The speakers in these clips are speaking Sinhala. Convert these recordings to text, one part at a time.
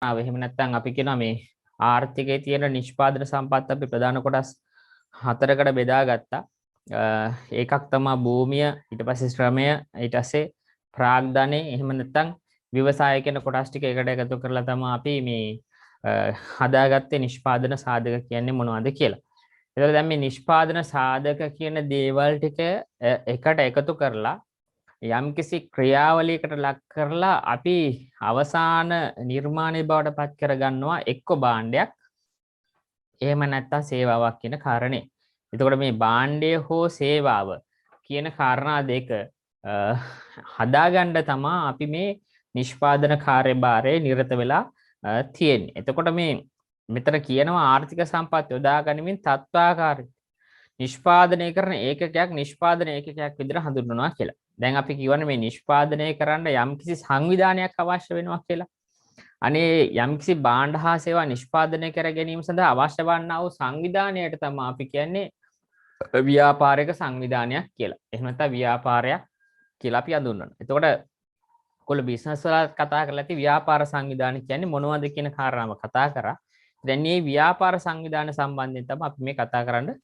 එහෙම නැත්නම් අපි කියනවා මේ ආර්ථිකයේ තියෙන නිෂ්පාදන සම්පත් අපි ප්‍රධාන කොටස් හතරකට බෙදාගත්තා. ඒකක් තමයි භූමිය, ඊට පස්සේ ශ්‍රමය, ඊට පස්සේ ප්‍රාග්ධනය, එහෙම නැත්නම් ව්‍යවසාය කියන කොටස් ටික එකට එකතු කරලා තමයි අපි මේ හදාගත්තේ නිෂ්පාදන සාධක කියන්නේ මොනවද කියලා. එතකොට දැන් මේ නිෂ්පාදන සාධක කියන දේවල් ටික එකට එකතු කරලා යම්කිසි ක්‍රියාවලියකට ලක් කරලා අපි අවසාන නිර්මාණය බවට පත් කරගන්නවා එක්ක භාණ්ඩයක් එහෙම නැත්නම් සේවාවක් කියන කාරණේ. එතකොට මේ භාණ්ඩය හෝ සේවාව කියන කාරණා දෙක හදාගන්න තමයි අපි මේ නිෂ්පාදන කාර්යභාරයේ නිරත වෙලා තියෙන්නේ. එතකොට මේ මෙතන කියනවා ආර්ථික සම්පත් යොදා ගැනීමෙන් තත්ත්වාකාරී නිෂ්පාදනය කරන ඒකකයක් නිෂ්පාදන ඒකකයක් විදිහට හඳුන්වනවා කියලා. දැන් අපි කියවනේ මේ නිෂ්පාදනය කරන්න යම්කිසි සංවිධානයක් අවශ්‍ය වෙනවා කියලා. අනේ යම්කිසි භාණ්ඩ හා සේවා නිෂ්පාදනය කර ගැනීම සඳහා අවශ්‍ය වන්නා වූ සංවිධානයට තමයි අපි කියන්නේ ව්‍යාපාරික සංවිධානයක් කියලා. එහෙම නැත්නම් ව්‍යාපාරයක් කියලා අපි හඳුන්වනවා. එතකොට කොළ බිස්නස් වල කතා කරලා ඇති ව්‍යාපාර සංවිධානය කියන්නේ මොනවද කියන කාරණාව කතා කරා. දැන් මේ ව්‍යාපාර සංවිධාන සම්බන්ධයෙන් තමයි අපි මේ කතා කරන්න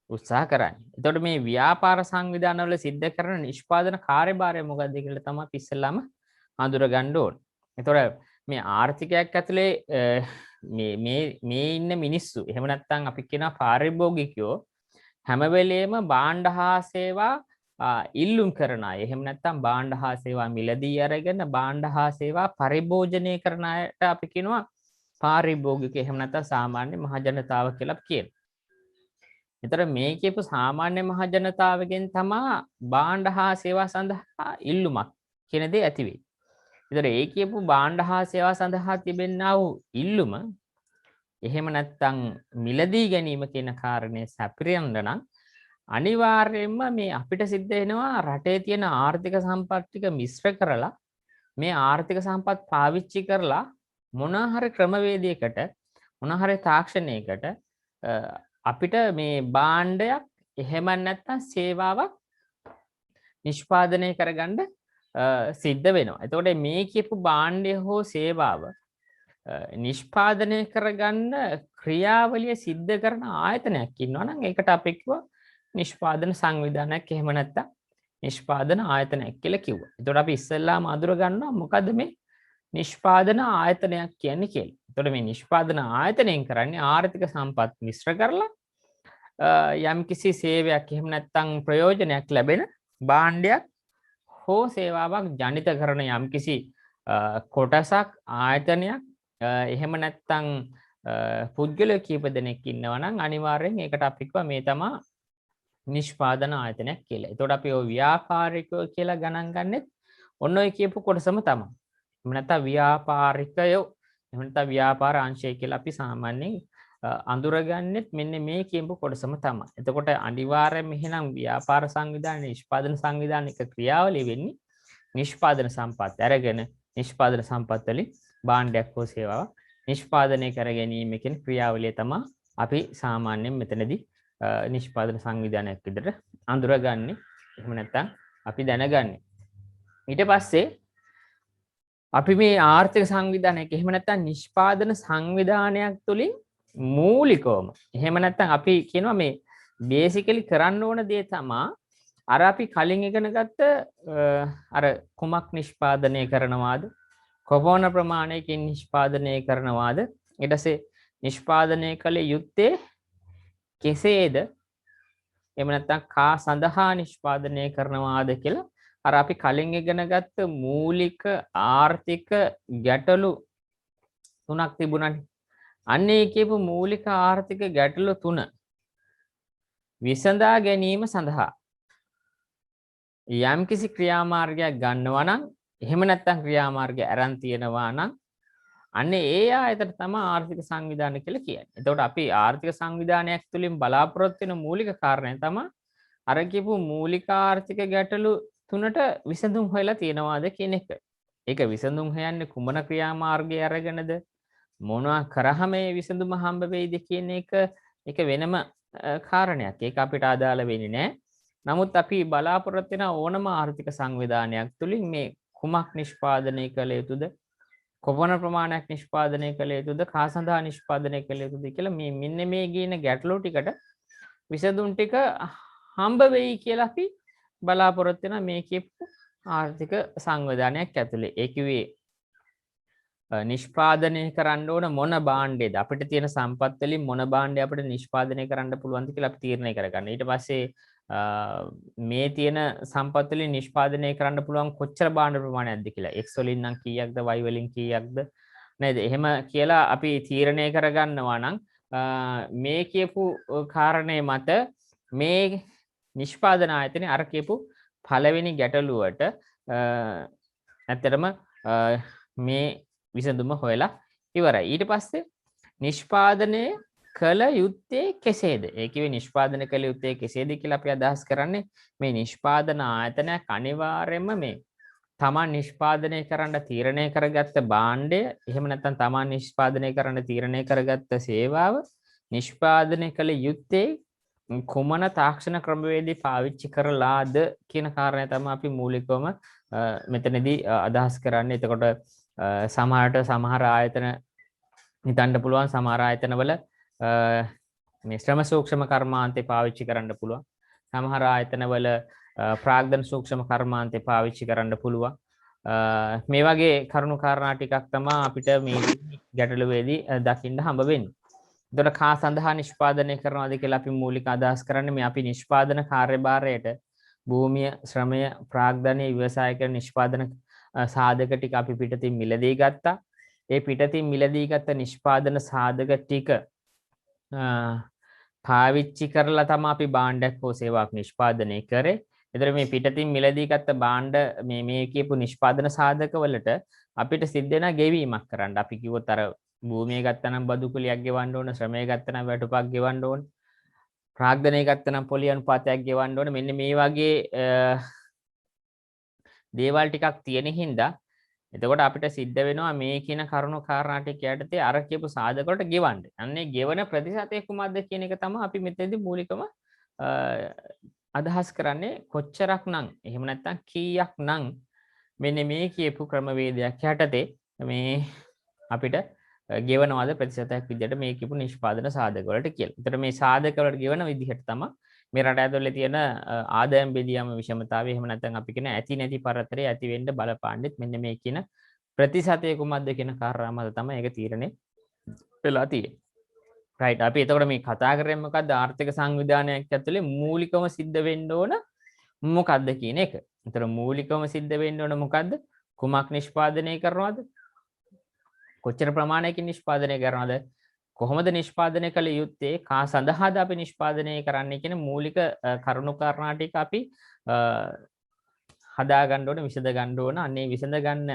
උත්සාහ කරන්නේ. එතකොට මේ ව්‍යාපාර සංවිධානවල සිද්ධ කරන නිෂ්පාදන කාර්යභාරය මොකක්ද කියලා තමයි අපි ඉස්සෙල්ලාම හඳුර ගන්න ඕනේ. එතකොට මේ ආර්ථිකයක් ඇතුලේ මේ ඉන්න මිනිස්සු එහෙම නැත්නම් අපි කියනවා පාරිභෝගිකයෝ හැම වෙලේම භාණ්ඩ හා සේවා ඉල්ලුම් කරන අය. එහෙම නැත්නම් භාණ්ඩ හා සේවා මිලදී අරගෙන භාණ්ඩ හා සේවා පරිභෝජනය කරන අයට අපි කියනවා පාරිභෝගික. එහෙම නැත්නම් සාමාන්‍ය මහ ජනතාව කියලා කියනවා. එතර මේ කියපු සාමාන්‍ය මහ ජනතාවගෙන් තමා භාණ්ඩ හා සේවා සඳහා ඉල්ලුමක් කියන දේ ඇති වෙයි. එතර ඒ කියපු භාණ්ඩ හා සේවා සඳහා තිබෙන්නා වූ ඉල්ලුම එහෙම නැත්නම් මිලදී ගැනීම කියන කාරණේ සැපිරෙන්න නම් අනිවාර්යයෙන්ම මේ අපිට සිද්ධ වෙනවා රටේ තියෙන ආර්ථික සම්පත් ටික මිශ්‍ර කරලා මේ ආර්ථික සම්පත් පාවිච්චි කරලා මොනවා හරි ක්‍රමවේදයකට මොනවා හරි තාක්ෂණයකට අපිට මේ භාණ්ඩයක් එහෙම නැත්නම් සේවාවක් නිෂ්පාදනය කරගන්න සිද්ධ වෙනවා. එතකොට මේ කියපු භාණ්ඩය හෝ සේවාව නිෂ්පාදනය කරගන්න ක්‍රියාවලිය සිද්ධ කරන ආයතනයක් ඉන්නවා නම් ඒකට අපි කිව්වා නිෂ්පාදන සංවිධානයක් එහෙම නැත්නම් නිෂ්පාදන ආයතනයක් කියලා කිව්වා. එතකොට අපි ඉස්සෙල්ලාම අඳුර ගන්නවා මොකද්ද මේ නිෂ්පාදන ආයතනයක් කියන්නේ කියලා. එතකොට මේ නිෂ්පාදන ආයතනයෙන් කරන්නේ ආර්ථික සම්පත් මිශ්‍ර කරලා යම්කිසි සේවයක් එහෙම නැත්නම් ප්‍රයෝජනයක් ලැබෙන භාණ්ඩයක් හෝ සේවාවක් ජනිත කරන යම්කිසි කොටසක් ආයතනයක් එහෙම නැත්නම් පුද්ගලයෝ කීප දෙනෙක් ඉන්නවා නම් අනිවාර්යෙන් ඒකට අපි කිව්වා මේ තමයි නිෂ්පාදන ආයතනයක් කියලා. එතකොට අපි ඔය ව්‍යාපාරිකයෝ කියලා ගණන් ගන්නෙත් ඔන්න ඔය කියපු කොටසම තමයි. එහෙම නැත්නම් ව්‍යාපාරිකයෝ එහෙම නැත්නම් ව්‍යාපාර අංශය කියලා අපි සාමාන්‍යයෙන් අඳුරගන්නෙත් මෙන්න මේ කියපු කොටසම තමයි. එතකොට අනිවාර්යයෙන්ම එහෙනම් ව්‍යාපාර සංවිධාන නිෂ්පාදන සංවිධාන එක ක්‍රියාවලිය වෙන්නේ නිෂ්පාදන සම්පත් අරගෙන නිෂ්පාදන සම්පත් වලින් භාණ්ඩයක් හෝ සේවාවක් නිෂ්පාදනය කර ගැනීම කියන ක්‍රියාවලිය තමයි අපි සාමාන්‍යයෙන් මෙතනදී නිෂ්පාදන සංවිධානයක් විදිහට අඳුරගන්නේ. එහෙම නැත්නම් අපි දැනගන්නේ. ඊට පස්සේ අපි මේ ආර්ථික සංවිධානයක එහෙම නැත්නම් නිෂ්පාදන සංවිධානයක් තුලින් මූලිකවම එහෙම නැත්නම් අපි කියනවා මේ බේසිකලි කරන්න ඕන දේ තමයි අර අපි කලින් ඉගෙන ගත්ත අර කුමක් නිෂ්පාදනය කරනවාද කොපමණ ප්‍රමාණයකින් නිෂ්පාදනය කරනවාද ඊට පස්සේ නිෂ්පාදනය කළ යුත්තේ කෙසේද එහෙම නැත්නම් කා සඳහා නිෂ්පාදනය කරනවාද කියලා අර අපි කලින් ඉගෙන ගත්ත මූලික ආර්ථික ගැටලු තුනක් තිබුණානේ. අන්න ඒ කියපු මූලික ආර්ථික ගැටලු තුන විසඳා ගැනීම සඳහා යම්කිසි ක්‍රියාමාර්ගයක් ගන්නවා නම් එහෙම නැත්නම් ක්‍රියාමාර්ගය අරන් තියනවා නම් අන්න ඒ ආයතන තමයි ආර්ථික සංවිධානය කියලා කියන්නේ. එතකොට අපි ආර්ථික සංවිධානයක් තුළින් බලාපොරොත්තු වෙන මූලික කාරණය තමයි අර කියපු මූලික ආර්ථික ගැටලු තුනට විසඳුම් හොයලා තියනවාද කියන එක. ඒක විසඳුම් හොයන්නේ කුමන ක්‍රියාමාර්ගය අරගෙනද මොනවා කරාම මේ විසඳුම හම්බ වෙයිද කියන එක වෙනම කාරණයක්. ඒක අපිට අදාළ වෙන්නේ නැහැ. නමුත් අපි බලාපොරොත්තු වෙන ඕනම ආර්ථික සංවිධානයක් තුළින් මේ කුමක් නිෂ්පාදනය කළ යුතුද කොපමණ ප්‍රමාණයක් නිෂ්පාදනය කළ යුතුද කා සඳහා නිෂ්පාදනය කළ යුතුද කියලා මේ මෙන්න මේ කියන ගැටලු ටිකට විසඳුම් ටික හම්බ වෙයි කියලා අපි බලාපොරොත්තු වෙන මේ කියපු ආර්ථික සංවිධානයක් ඇතුලේ. ඒ කිව්වේ නිෂ්පාදනය කරන්න ඕන මොන භාණ්ඩයද අපිට තියෙන සම්පත් වලින් මොන භාණ්ඩය අපිට නිෂ්පාදනය කරන්න පුළුවන්ද කියලා අපි තීරණය කරගන්න. ඊට පස්සේ මේ තියෙන සම්පත් වලින් නිෂ්පාදනය කරන්න පුළුවන් කොච්චර භාණ්ඩ ප්‍රමාණයක්ද කියලා. X වලින් නම් කීයක්ද Y වලින් කීයක්ද නේද? එහෙම කියලා අපි තීරණය කරගන්නවා නම් මේ කියපු කාරණේ මත මේ නිෂ්පාදන ආයතනේ අර කියපු පළවෙනි ගැටලුවට ඇත්තටම මේ විසඳුම හොයලා ඉවරයි. ඊට පස්සේ නිෂ්පාදනය කළ යුත්තේ කෙසේද? ඒ කිව්වේ නිෂ්පාදනය කළ යුත්තේ කෙසේද කියලා අපි අදහස් කරන්නේ මේ නිෂ්පාදන ආයතනයක් අනිවාර්යයෙන්ම මේ තමන් නිෂ්පාදනය කරන්න තීරණය කරගත්ත භාණ්ඩය එහෙම නැත්නම් තමන් නිෂ්පාදනය කරන්න තීරණය කරගත්ත සේවාව නිෂ්පාදනය කළ යුත්තේ කුමන තාක්ෂණ ක්‍රමවේදී පාවිච්චි කරලාද කියන කාරණය තමයි අපි මූලිකවම මෙතනදී අදහස් කරන්නේ. එතකොට සමහරට සමහර ආයතන හිතන්න පුළුවන් සමහර ආයතනවල මේ ශ්‍රම සූක්ෂම කර්මාන්තේ පාවිච්චි කරන්න පුළුවන්. සමහර ආයතනවල ප්‍රාග්ධන සූක්ෂම කර්මාන්තේ පාවිච්චි කරන්න පුළුවන්. මේ වගේ කරුණු කාරණා ටිකක් තමයි අපිට මේ ගැටලුවේදී දකින්න හම්බ වෙන්නේ. එතකොට කා සඳහා නිෂ්පාදනය කරනවාද කියලා අපි මූලික අදහස් කරන්නේ මේ අපි නිෂ්පාදන කාර්යභාරයට භූමිය, ශ්‍රමය, ප්‍රාග්ධනීය ව්‍යවසායික නිෂ්පාදන සාධක ටික අපි පිටතින් මිලදී ගත්තා. ඒ පිටතින් මිලදී ගත්ත නිෂ්පාදන සාධක ටික පාවිච්චි කරලා තමයි අපි භාණ්ඩයක් හෝ සේවාවක් නිෂ්පාදනය කරේ. ඒතර මේ පිටතින් මිලදී ගත්ත භාණ්ඩ මේ කියපු නිෂ්පාදන සාධක වලට අපිට සිද්ධ වෙන ගෙවීමක් කරන්න. අපි කිව්වොත් අර භූමිය ගත්තනම් බදු කුලියක් ගෙවන්න ඕන, ශ්‍රමය ගත්තනම් වැටුපක් ගෙවන්න ඕන, ප්‍රාග්ධනය ගත්තනම් පොලි අනුපාතයක් ගෙවන්න ඕන. මෙන්න මේ වගේ දේවල් ටිකක් තියෙන හින්දා එතකොට අපිට සිද්ධ වෙනවා මේ කියන කරුණු කාරණා ටික යටතේ අර කියපු සාධක වලට ගෙවන්න. අන්නේ ගෙවන ප්‍රතිශතය කුමක්ද කියන එක තමයි අපි මෙතනදී මූලිකම අදහස් කරන්නේ. කොච්චරක් නම් එහෙම නැත්නම් කීයක් නම් මෙන්න මේ කියපු ක්‍රමවේදයක් යටතේ මේ අපිට ගෙවනවාද ප්‍රතිශතයක් විදිහට මේ කියපු නිෂ්පාදන සාධක වලට කියලා. ඒතර මේ සාධක වලට ගෙවන විදිහට තමයි මේ රට ඇතුලේ තියෙන ආදායම් බෙදියම විෂමතාවය එහෙම නැත්නම් අපි කියන ඇති නැති පරතරය ඇති වෙන්න බලපාන්නෙත් මෙන්න මේ කියන ප්‍රතිශතය කුමක්ද කියන කාරණා මත තමයි ඒක තීරණය වෙලා තියෙන්නේ. රයිට්. අපි එතකොට මේ කතා කරන්නේ මොකද්ද? ආර්ථික සංවිධානයක් ඇතුලේ මූලිකවම සිද්ධ වෙන්න ඕන මොකද්ද කියන එක. ඒතර මූලිකවම සිද්ධ වෙන්න ඕන මොකද්ද? කුමක් නිෂ්පාදනය කරනවද? කොච්චර ප්‍රමාණයකින් නිෂ්පාදනය කරනවද? කොහොමද නිෂ්පාදනය කළ යුත්තේ? කා සඳහාද අපි නිෂ්පාදනය කරන්නේ කියන මූලික කරුණු කාරණා ටික අපි හදා ගන්න ඕන, විසඳ ගන්න ඕන. අන්නේ විසඳ ගන්න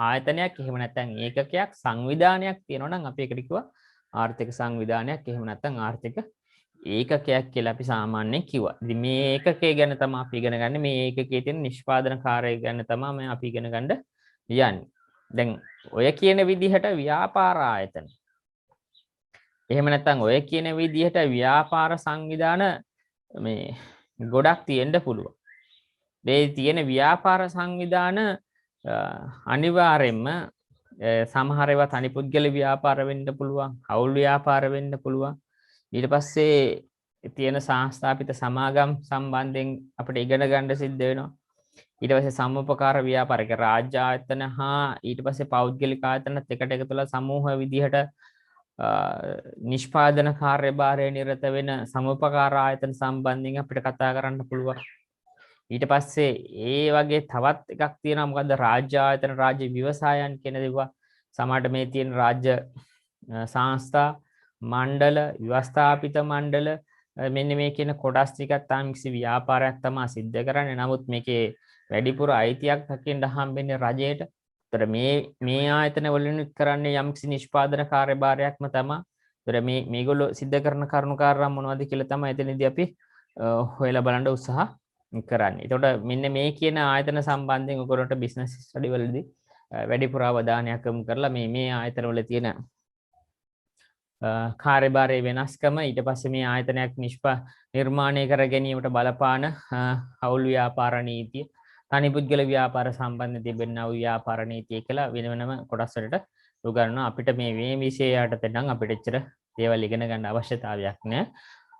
ආයතනයක් එහෙම නැත්නම් ඒකකයක් සංවිධානයක් තියෙනවා නම් අපි ඒකට කිව්වා ආර්ථික සංවිධානයක්. එහෙම නැත්නම් ආර්ථික ඒකකයක් කියලා අපි සාමාන්‍යයෙන් කිව්වා. ඉතින් මේ ඒකකය ගැන තමයි අපි ඉගෙන ගන්න. මේ ඒකකයේ තියෙන නිෂ්පාදන කාර්යය ගැන තමයි අපි ඉගෙන ගන්න යන්නේ. දැන් ඔය කියන විදිහට ව්‍යාපාර ආයතන එහෙම නැත්නම් ඔය කියන විදිහට ව්‍යාපාර සංවිධාන මේ ගොඩක් තියෙන්න පුළුවන්. මේ තියෙන ව්‍යාපාර සංවිධාන අනිවාර්යයෙන්ම සමහර ඒවා තනි පුද්ගල ව්‍යාපාර වෙන්න පුළුවන්, හවුල් ව්‍යාපාර වෙන්න පුළුවන්. ඊට පස්සේ තියෙන සංස්ථාපිත සමාගම් සම්බන්ධයෙන් අපිට ඉගෙන ගන්න සිද්ධ වෙනවා. ඊට පස්සේ සම්මුපකාර ව්‍යාපාරික රාජ්‍ය ආයතන හා ඊට පස්සේ පෞද්ගලික ආයතනත් එකට එකතු වෙලා සමූහ විදිහට නිෂ්පාදන කාර්යභාරය නිරත වෙන සමුපකාර ආයතන සම්බන්ධයෙන් අපිට කතා කරන්න පුළුවන්. ඊට පස්සේ ඒ වගේ තවත් එකක් තියෙනවා මොකද්ද? රාජ්‍ය ආයතන, රාජ්‍ය ව්‍යවසායන් කියන දේවා. සමහරට මේ තියෙන රාජ්‍ය සංස්ථා, මණ්ඩල, ව්‍යවස්ථාපිත මණ්ඩල මෙන්න මේ කියන කොටස් ටිකක් තමයි කිසි ව්‍යාපාරයක් තමයි සිද්ධ කරන්නේ. නමුත් මේකේ වැඩිපුර අයිතියක් දකින්න හම්බෙන්නේ රජයට. ඒතර මේ ආයතන වලින් කරන්නේ යම්කිසි නිෂ්පාදන කාර්යභාරයක්ම තමයි. ඒතර මේගොල්ලෝ සිද්ධ කරන කරුණු කාරණා මොනවද කියලා තමයි එතනදී අපි හොයලා බලන්න උත්සාහ කරන්නේ. ඒතකොට මෙන්න මේ කියන ආයතන සම්බන්ධයෙන් ඔයගොල්ලන්ට බිස්නස් ස්ටඩි වලදී වැඩිපුර අවධානයක් යොමු කරලා මේ ආයතන වල තියෙන කාර්යභාරයේ වෙනස්කම ඊට පස්සේ මේ ආයතනයක් නිර්මාණය කර ගැනීමට බලපාන හවුල් ව්‍යාපාර නීතිය තනි පුද්ගල ව්‍යාපාර සම්බන්ධ තිබෙනා වූ ව්‍යාපාර නීතිය කියලා වෙන වෙනම කොටස් වලට උගන්වනවා. අපිට මේ විෂය යටතේ නම් අපිට එච්චර දේවල් ඉගෙන ගන්න අවශ්‍යතාවයක් නැහැ.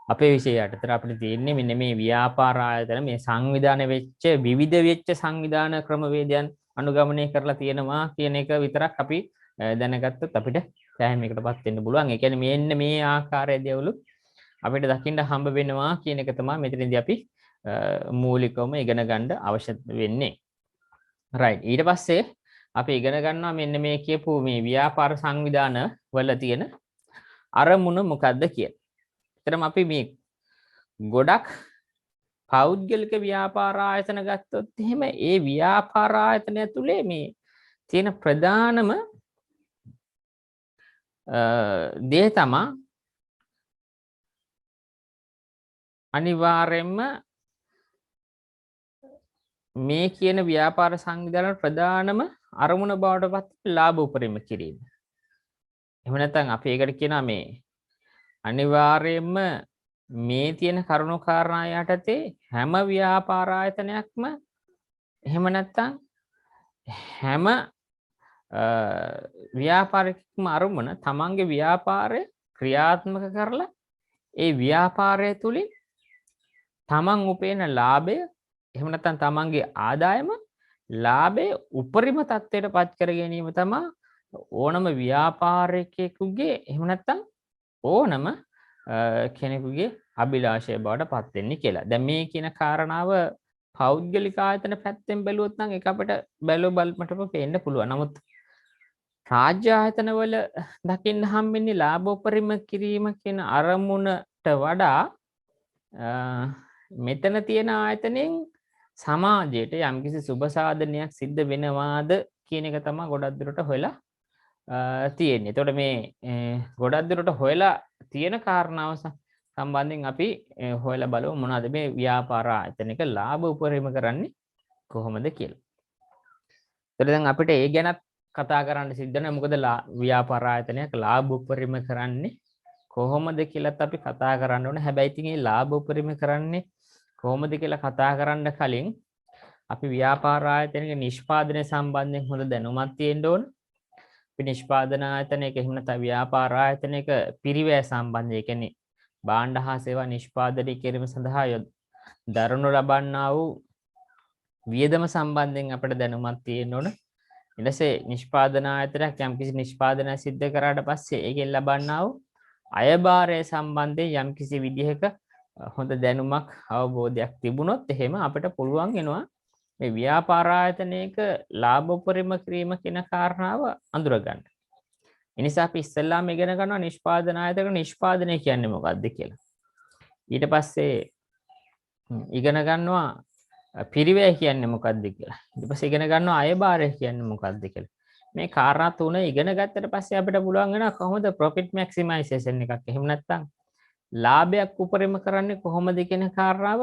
අපේ විෂය යටතට අපිට තියෙන්නේ මෙන්න මේ ව්‍යාපාර ආයතන මේ සංවිධානය වෙච්ච විවිධ වෙච්ච සංවිධාන ක්‍රමවේදයන් අනුගමනය කරලා තියෙනවා කියන එක විතරක් අපි දැනගත්තොත් අපිට සෑහීමකටපත් වෙන්න පුළුවන්. ඒ කියන්නේ මෙන්න මේ ආකාරයේ දේවලු අපිට දකින්න හම්බ වෙනවා කියන එක තමයි මෙතනදී අපි මූලිකවම ඉගෙන ගන්න අවශ්‍ය වෙන්නේ. රයිට්. ඊට පස්සේ අපි ඉගෙන ගන්නවා මෙන්න මේ කියපු මේ ව්‍යාපාර සංවිධාන වල තියෙන අරමුණ මොකක්ද කියලා. එතරම් අපි මේ ගොඩක් පෞද්ගලික ව්‍යාපාර ආයතන ගත්තොත් එහෙම ඒ ව්‍යාපාර ආයතන ඇතුලේ මේ තියෙන ප්‍රධානම දේ තමයි අනිවාර්යයෙන්ම මේ කියන ව්‍යාපාර සංවිධාන ප්‍රධානම අරමුණ බවට පත් ලාභ උපරිම කිරීම. එහෙම නැත්නම් අපි ඒකට කියනවා මේ අනිවාර්යයෙන්ම මේ තියෙන කරුණු කාරණා යටතේ හැම ව්‍යාපාර ආයතනයක්ම එහෙම නැත්නම් හැම ව්‍යාපාරිකම අරමුණ තමන්ගේ ව්‍යාපාරය ක්‍රියාත්මක කරලා ඒ ව්‍යාපාරය තුලින් තමන් උපයන ලාභය එහෙම නැත්නම් තමන්ගේ ආදායම ලාභය උපරිම තත්ත්වයට පත් කර ගැනීම තමයි ඕනම ව්‍යාපාරිකයෙකුගේ එහෙම නැත්නම් ඕනම කෙනෙකුගේ අභිලාෂය බවට පත් වෙන්නේ කියලා. දැන් මේ කියන කාරණාව පෞද්ගලික ආයතන පැත්තෙන් බැලුවොත් නම් ඒක අපිට බලමටම පේන්න පුළුවන්. නමුත් රාජ්‍ය ආයතන වල දකින්න හම්බෙන්නේ ලාභ උපරිම කිරීම කියන අරමුණට වඩා මෙතන තියෙන ආයතනෙන් සමාජයට යම්කිසි සුබ සාධනයක් සිද්ධ වෙනවාද කියන එක තමයි ගොඩක් දුරට හොයලා තියෙන්නේ. එතකොට මේ ගොඩක් දුරට හොයලා තියෙන කාරණාව සම්බන්ධයෙන් අපි හොයලා බලමු මොනවද මේ ව්‍යාපාර ආයතනික ලාභ උපරිම කරන්නේ කොහොමද කියලා. එතකොට දැන් අපිට ඒ ගැනත් කතා කරන්න සිද්ධ වෙනවා. මොකද ව්‍යාපාර ආයතනයක් ලාභ උපරිම කරන්නේ කොහොමද කියලාත් අපි කතා කරන්න ඕනේ. හැබැයි ඉතින් මේ ලාභ උපරිම කරන්නේ කොහොමද කියලා කතා කරන්න කලින් අපි ව්‍යාපාර ආයතනයේ නිෂ්පාදනය සම්බන්ධයෙන් හොඳ දැනුමක් තියෙන්න ඕන. අපි නිෂ්පාදන ආයතනයක එහෙම නැත්නම් ව්‍යාපාර ආයතනයක පිරිවැය සම්බන්ධය කියන්නේ භාණ්ඩ හා සේවා නිෂ්පාදනය කිරීම සඳහා දරනු ලබන්නා වූ වියදම සම්බන්ධයෙන් අපිට දැනුමක් තියෙන්න ඕන. ඊට පස්සේ නිෂ්පාදන ආයතනයක් යම්කිසි නිෂ්පාදනයක් සිද්ධ කරාට පස්සේ ඒකෙන් ලබන්නා වූ අයභාරය සම්බන්ධයෙන් යම්කිසි විදිහක හොඳ දැනුමක් අවබෝධයක් තිබුණොත් එහෙම අපිට පුළුවන් වෙනවා මේ ව්‍යාපාර ආයතනයක ලාභ උපරිම කිරීම කියන කාරණාව අඳුරගන්න. ඒ නිසා අපි ඉස්සෙල්ලාම ඉගෙන ගන්නවා නිෂ්පාදන ආයතනක නිෂ්පාදනය කියන්නේ මොකක්ද කියලා. ඊට පස්සේ ඉගෙන ගන්නවා පිරිවැය කියන්නේ මොකක්ද කියලා. ඊට පස්සේ ඉගෙන ගන්නවා අයභාරය කියන්නේ මොකක්ද කියලා. මේ කාරණා තුන ඉගෙන ගත්තට පස්සේ අපිට පුළුවන් වෙනවා කොහොමද profit maximization එකක් එහෙම නැත්නම් ලාභයක් උපරිම කරන්නේ කොහොමද කියන කාරණාව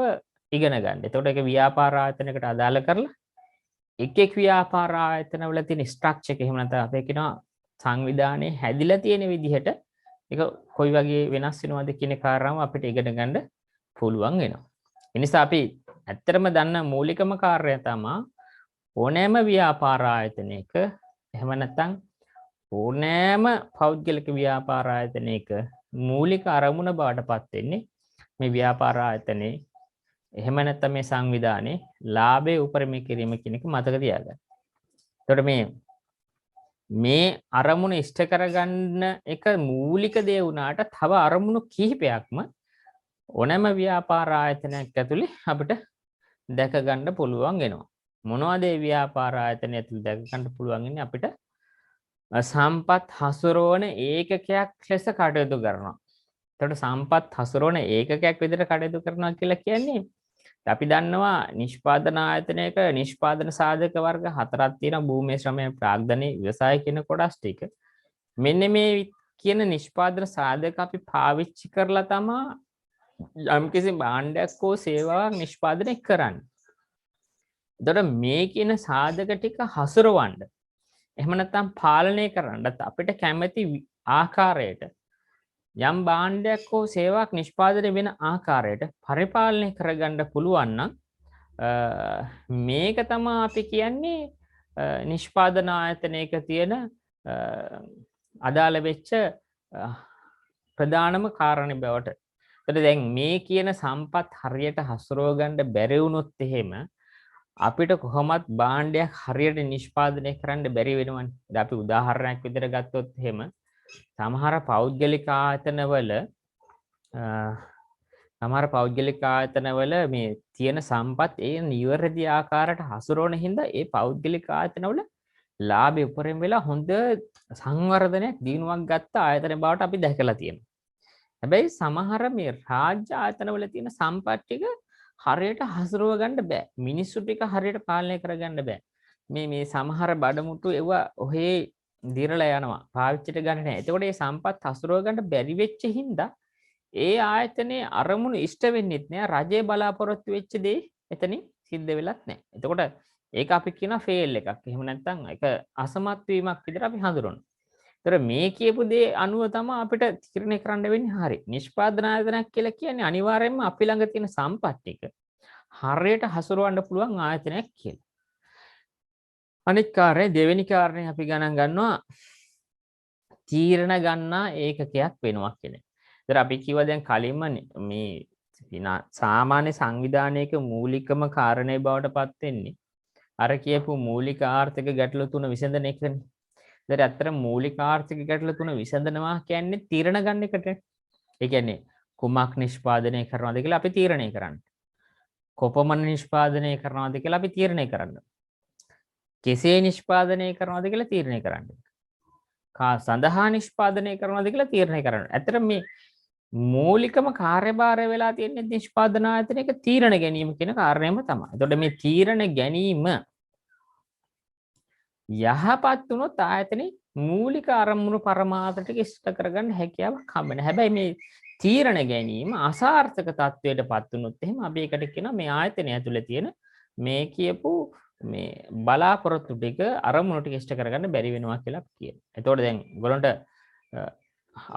ඉගෙන ගන්න. එතකොට ඒක ව්‍යාපාර ආයතනයකට අදාළ කරලා එක් ව්‍යාපාර ආයතනවල තියෙන ස්ට්‍රක්චර් එක එහෙම නැත්නම් අපි කියනවා සංවිධානයේ හැදිලා තියෙන විදිහට ඒක කොයි වගේ වෙනස් වෙනවද කියන කාරණාව අපිට ඉගෙන ගන්න පුළුවන් වෙනවා. ඒ නිසා අපි ඇත්තටම දන්න මූලිකම කාර්යය තමයි ඕනෑම ව්‍යාපාර ආයතනයක එහෙම නැත්නම් ඕනෑම පෞද්ගලික ව්‍යාපාර ආයතනයක මූලික අරමුණ බවට පත් වෙන්නේ මේ ව්‍යාපාර ආයතනයේ එහෙම නැත්නම් මේ සංවිධානයේ ලාභය උපරිම කිරීම කියන එක මතක තියාගන්න. එතකොට මේ අරමුණ ඉෂ්ට කරගන්න එක මූලික දේ වුණාට තව අරමුණු කිහිපයක්ම ඕනෑම ව්‍යාපාර ආයතනයක් ඇතුලේ අපිට දැක ගන්න පුළුවන් වෙනවා. මොනවද මේ ව්‍යාපාර ආයතනය ඇතුලේ දැක ගන්න පුළුවන් වෙන්නේ අපිට සම්පත් හසුරවන ඒකකයක් ලෙස කටයුතු කරනවා. එතකොට සම්පත් හසුරවන ඒකකයක් විදිහට කටයුතු කරනවා කියලා කියන්නේ අපි දන්නවා නිෂ්පාදන ආයතනයක නිෂ්පාදන සාධක වර්ග 4ක් තියෙනවා. භූමිය, ශ්‍රමය, ප්‍රාග්ධනය, ව්‍යවසාය කියන කොටස් ටික. මෙන්න මේ කියන නිෂ්පාදන සාධක අපි පාවිච්චි කරලා තමයි යම්කිසි භාණ්ඩයක් හෝ සේවාවක් නිෂ්පාදනය කරන්නේ. එතකොට මේ කියන සාධක ටික හසුරවන්න එහෙම නැත්නම් පාලනය කරන්න අපිට කැමති ආකාරයට යම් භාණ්ඩයක් හෝ සේවාවක් නිෂ්පාදනය වෙන ආකාරයට පරිපාලනය කරගන්න පුළුවන් නම් මේක තමයි අපි කියන්නේ නිෂ්පාදන ආයතනයක තියෙන අදාළ වෙච්ච ප්‍රධානම කාරණේ බවට. ඒතර දැන් මේ කියන සම්පත් හරියට හසුරව ගන්න බැරි වුණොත් එහෙම අපිට කොහොමත් භාණ්ඩයක් හරියට නිෂ්පාදනය කරන්න බැරි වෙනවනේ. දැන් අපි උදාහරණයක් විදිහට ගත්තොත් එහෙම සමහර පෞද්ගලික ආයතනවල මේ තියෙන සම්පත් ඒ නිවැරදි ආකාරයට හසුරවන හින්දා ඒ පෞද්ගලික ආයතනවල ලාභය උපරිම වෙලා හොඳ සංවර්ධනයක් දිනුවක් ගත්ත ආයතන බවට අපි දැකලා තියෙනවා. හැබැයි සමහර මේ රාජ්‍ය ආයතනවල තියෙන සම්පත් ටික හරියට හසුරව ගන්න බෑ. මිනිස්සු ටික හරියට පාලනය කරගන්න බෑ. මේ සමහර බඩමුට්ටු ඒවා ඔහේ දිරලා යනවා. පාවිච්චිට ගන්න නැහැ. එතකොට මේ සම්පත් හසුරව ගන්න බැරි වෙච්ච හින්දා ඒ ආයතනයේ අරමුණු ඉෂ්ට වෙන්නෙත් නෑ. රජය බලාපොරොත්තු වෙච්ච දේ එතනින් සිද්ධ වෙලත් නෑ. එතකොට ඒක අපි කියන ෆේල් එකක්. එහෙම නැත්නම් ඒක අසමත් වීමක් විදිහට අපි හඳුනනවා. ඒතර මේ කියපු දේ අනුව තමයි අපිට තීරණය කරන්න වෙන්නේ හරි. නිෂ්පාදන ආයතනයක් කියලා කියන්නේ අනිවාර්යයෙන්ම අපි ළඟ තියෙන සම්පත් ටික හරියට හසුරවන්න පුළුවන් ආයතනයක් කියලා. අනිත් කාර්යය දෙවෙනි කාරණේ අපි ගණන් ගන්නවා තීරණ ගන්නා ඒකකයක් වෙනවා කියන්නේ. ඒතර අපි කිව්වා දැන් කලින්ම මේ සාමාන්‍ය සංවිධානයක මූලිකම කාරණේ බවට පත් වෙන්නේ අර කියපු මූලික ආර්ථික ගැටලු තුන විසඳන එකනේ. ඒතර අතර මූලික ආර්ථික ගැටලු තුන විසඳනවා කියන්නේ තීරණ ගන්න එකට. ඒ කියන්නේ කුමක් නිෂ්පාදනය කරනවද කියලා අපි තීරණය කරන්න. කොපමණ නිෂ්පාදනය කරනවද කියලා අපි තීරණය කරන්න. කෙසේ නිෂ්පාදනය කරනවද කියලා තීරණය කරන්න. කා සඳහා නිෂ්පාදනය කරනවද කියලා තීරණය කරන්න. අතර මේ මූලිකම කාර්යභාරය වෙලා තියෙන්නේ නිෂ්පාදන ආයතනයක තීරණ ගැනීම කියන කාරණයම තමයි. එතකොට මේ තීරණ ගැනීම යහපත් වුණොත් ආයතනේ මූලික අරමුණු පරමාර්ථ ටික ඉෂ්ට කරගන්න හැකියාවක් හම්බෙනවා. හැබැයි මේ තීරණ ගැනීම අසාර්ථක තත්වයටපත් වුණොත් එහෙම අපි ඒකට කියනවා මේ ආයතනය ඇතුලේ තියෙන මේ කියපු මේ බලාපොරොත්තු ටික අරමුණු ටික ඉෂ්ට කරගන්න බැරි වෙනවා කියලා කියනවා. එතකොට දැන් ඔයගොල්ලන්ට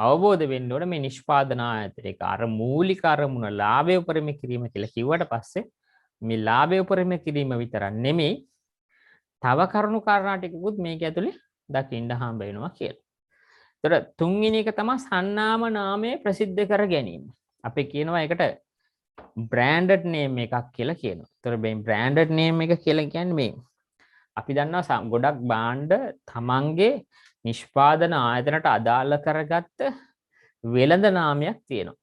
අවබෝධ වෙන්න ඕනේ මේ නිෂ්පාදන ආයතනයක අර මූලික අරමුණ ලාභය උපරිම කිරීම කියලා කිව්වට පස්සේ මේ ලාභය උපරිම කිරීම විතරක් නෙමෙයි තව කරුණු කාරණා ටිකකුත් මේක ඇතුලේ දකින්න හම්බ වෙනවා කියලා. ඒතර තුන්වෙනි එක තමයි සන්නාම නාමය ප්‍රසිද්ධ කර ගැනීම. අපි කියනවා ඒකට බ්‍රෑන්ඩඩ් නේම් එකක් කියලා කියනවා. ඒතර මේ බ්‍රෑන්ඩඩ් නේම් එක කියලා කියන්නේ මේ අපි දන්නවා ගොඩක් භාණ්ඩ තමන්ගේ නිෂ්පාදන ආයතනට අදාළ කරගත්ත වෙළඳ නාමයක් තියෙනවා.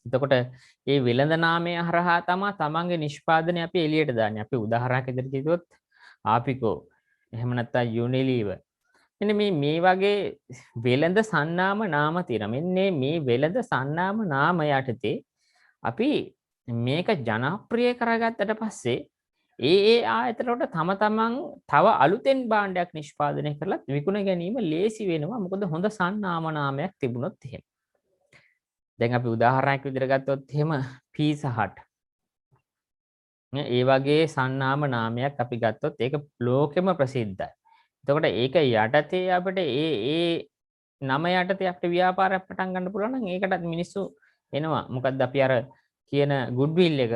එතකොට මේ වෙළඳ නාමය හරහා තමයි තමන්ගේ නිෂ්පාදනය අපි එළියට දාන්නේ. අපි උදාහරණයක් විදිහට කිව්වොත් ආපිකෝ එහෙම නැත්නම් යුනිලීවර්. මෙන්න මේ වගේ වෙළඳ සන්නාම නාම තියෙනවා. මෙන්න මේ වෙළඳ සන්නාම නාම යටතේ අපි මේක ජනප්‍රිය කරගත්තට පස්සේ ඒ ආයතන වලට තම තමන් තව අලුතෙන් භාණ්ඩයක් නිෂ්පාදනය කරලා විකුණ ගැනීම ලේසි වෙනවා. මොකද හොඳ සන්නාම නාමයක් තිබුණොත් එහෙම. දැන් අපි උදාහරණයක් විදිහට ගත්තොත් එහෙම පීසා හට්. ඒ වගේ සන්නාම නාමයක් අපි ගත්තොත් ඒක ලෝකෙම ප්‍රසිද්ධයි. එතකොට ඒක යටතේ අපිට ඒ නම යටතේ අපිට ව්‍යාපාරයක් පටන් ගන්න පුළුවන් නම් ඒකටත් මිනිස්සු එනවා. මොකද්ද අපි අර කියන ගුඩ්විල් එක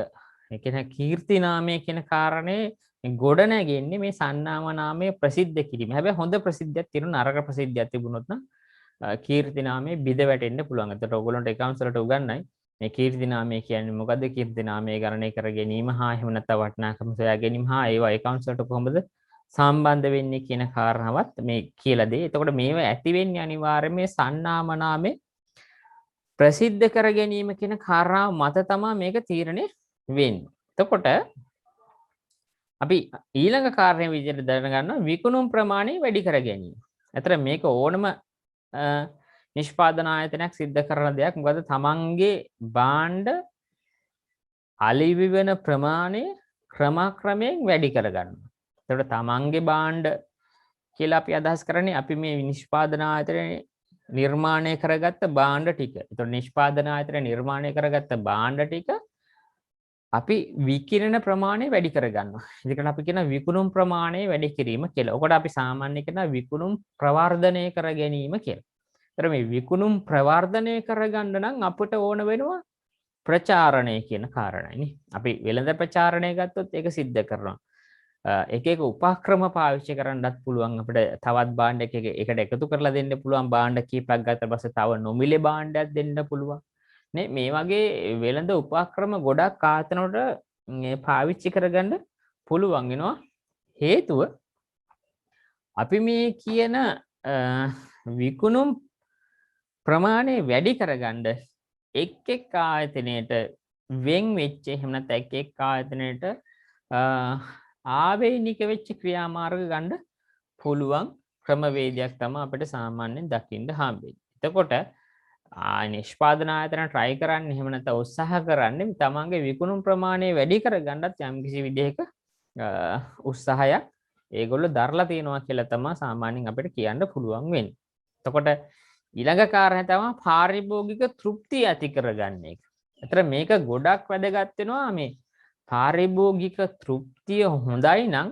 ඒ කියන්නේ කීර්ති නාමය කියන කාරණේ ගොඩ නැගෙන්නේ මේ සන්නාම නාමය ප්‍රසිද්ධ කිරීම. හැබැයි හොඳ ප්‍රසිද්ධියක් තියෙනවා නරක ප්‍රසිද්ධියක් තිබුණොත් නම් කීර්ති නාමය බිඳ වැටෙන්න පුළුවන්. එතකොට ඔයගොල්ලන්ට accounts වලට උගන්වයි මේ කීර්ති නාමය කියන්නේ මොකද්ද? කීර්ති නාමය ගණනය කර ගැනීම හා එහෙම නැත්නම් වටිනාකම සොයා ගැනීම හා ඒවා accounts වලට කොහොමද සම්බන්ධ වෙන්නේ කියන කාරණාවත් මේ කියලා දෙයි. එතකොට මේවා ඇති වෙන්නේ අනිවාර්යයෙන් මේ සන්නාම නාමය ප්‍රසිද්ධ කර ගැනීම කියන කාරණාව මත තමයි මේක තීරණය වෙන්නේ. එතකොට අපි ඊළඟ කාරණේ විදිහට දැනගන්නවා විකුණුම් ප්‍රමාණය වැඩි කර ගැනීම. අතර මේක ඕනම නිෂ්පාදන ආයතනයක් සිද්ධ කරන දෙයක්. මොකද තමන්ගේ භාණ්ඩ අලිවි වෙන ප්‍රමාණය ක්‍රමක්‍රමයෙන් වැඩි කරගන්නවා. එතකොට තමන්ගේ භාණ්ඩ කියලා අපි අදහස් කරන්නේ අපි මේ නිෂ්පාදන ආයතනයේ නිර්මාණය කරගත්ත භාණ්ඩ ටික. එතකොට නිෂ්පාදන ආයතනයේ නිර්මාණය කරගත්ත භාණ්ඩ ටික අපි විකිරණ ප්‍රමාණය වැඩි කරගන්නවා. ඒකට අපි කියන විකුණුම් ප්‍රමාණය වැඩි කිරීම කියලා. ඔකට අපි සාමාන්‍යයෙන් කියන විකුණුම් ප්‍රවර්ධනය කර ගැනීම කියලා. ඒතර මේ විකුණුම් ප්‍රවර්ධනය කරගන්න නම් අපිට ඕන වෙනවා ප්‍රචාරණය කියන කාරණයනේ. අපි වෙළඳ ප්‍රචාරණය ගත්තොත් ඒක සිද්ධ කරනවා. එක එක උපක්‍රම පාවිච්චි කරන්නත් පුළුවන් අපිට තවත් භාණ්ඩ එකට එකතු කරලා දෙන්න පුළුවන් භාණ්ඩ කීපයක් ගත්ත පස්සේ තව නොමිලේ භාණ්ඩයක් දෙන්න පුළුවන් නේ මේ වගේ වෙළඳ උපක්‍රම ගොඩක් ආයතනවල පාවිච්චි කරගන්න පුළුවන් වෙනවා හේතුව අපි මේ කියන විකුණුම් ප්‍රමාණය වැඩි කරගන්න එක් ආයතනයට වෙන් වෙච්ච එහෙම නැත්නම් එක් ආයතනයට ආවේනික වෙච්ච ක්‍රියාමාර්ග ගන්න පුළුවන් ක්‍රමවේදයක් තමයි අපිට සාමාන්‍යයෙන් දකින්න හම්බෙන්නේ. එතකොට නිෂ්පාදන ආයතන try කරන්නේ එහෙම නැත්නම් උත්සාහ කරන්නේ තමන්ගේ විකුණුම් ප්‍රමාණය වැඩි කරගන්නත් යම්කිසි විදිහක උත්සාහයක් ඒගොල්ලෝ දරලා තියෙනවා කියලා තමයි සාමාන්‍යයෙන් අපිට කියන්න පුළුවන් වෙන්නේ. එතකොට ඊළඟ කාරණය තමයි පාරිභෝගික තෘප්තිය ඇති කරගන්න එක. ඒතර මේක ගොඩක් වැදගත් වෙනවා මේ පාරිභෝගික තෘප්තිය හොඳයි නම්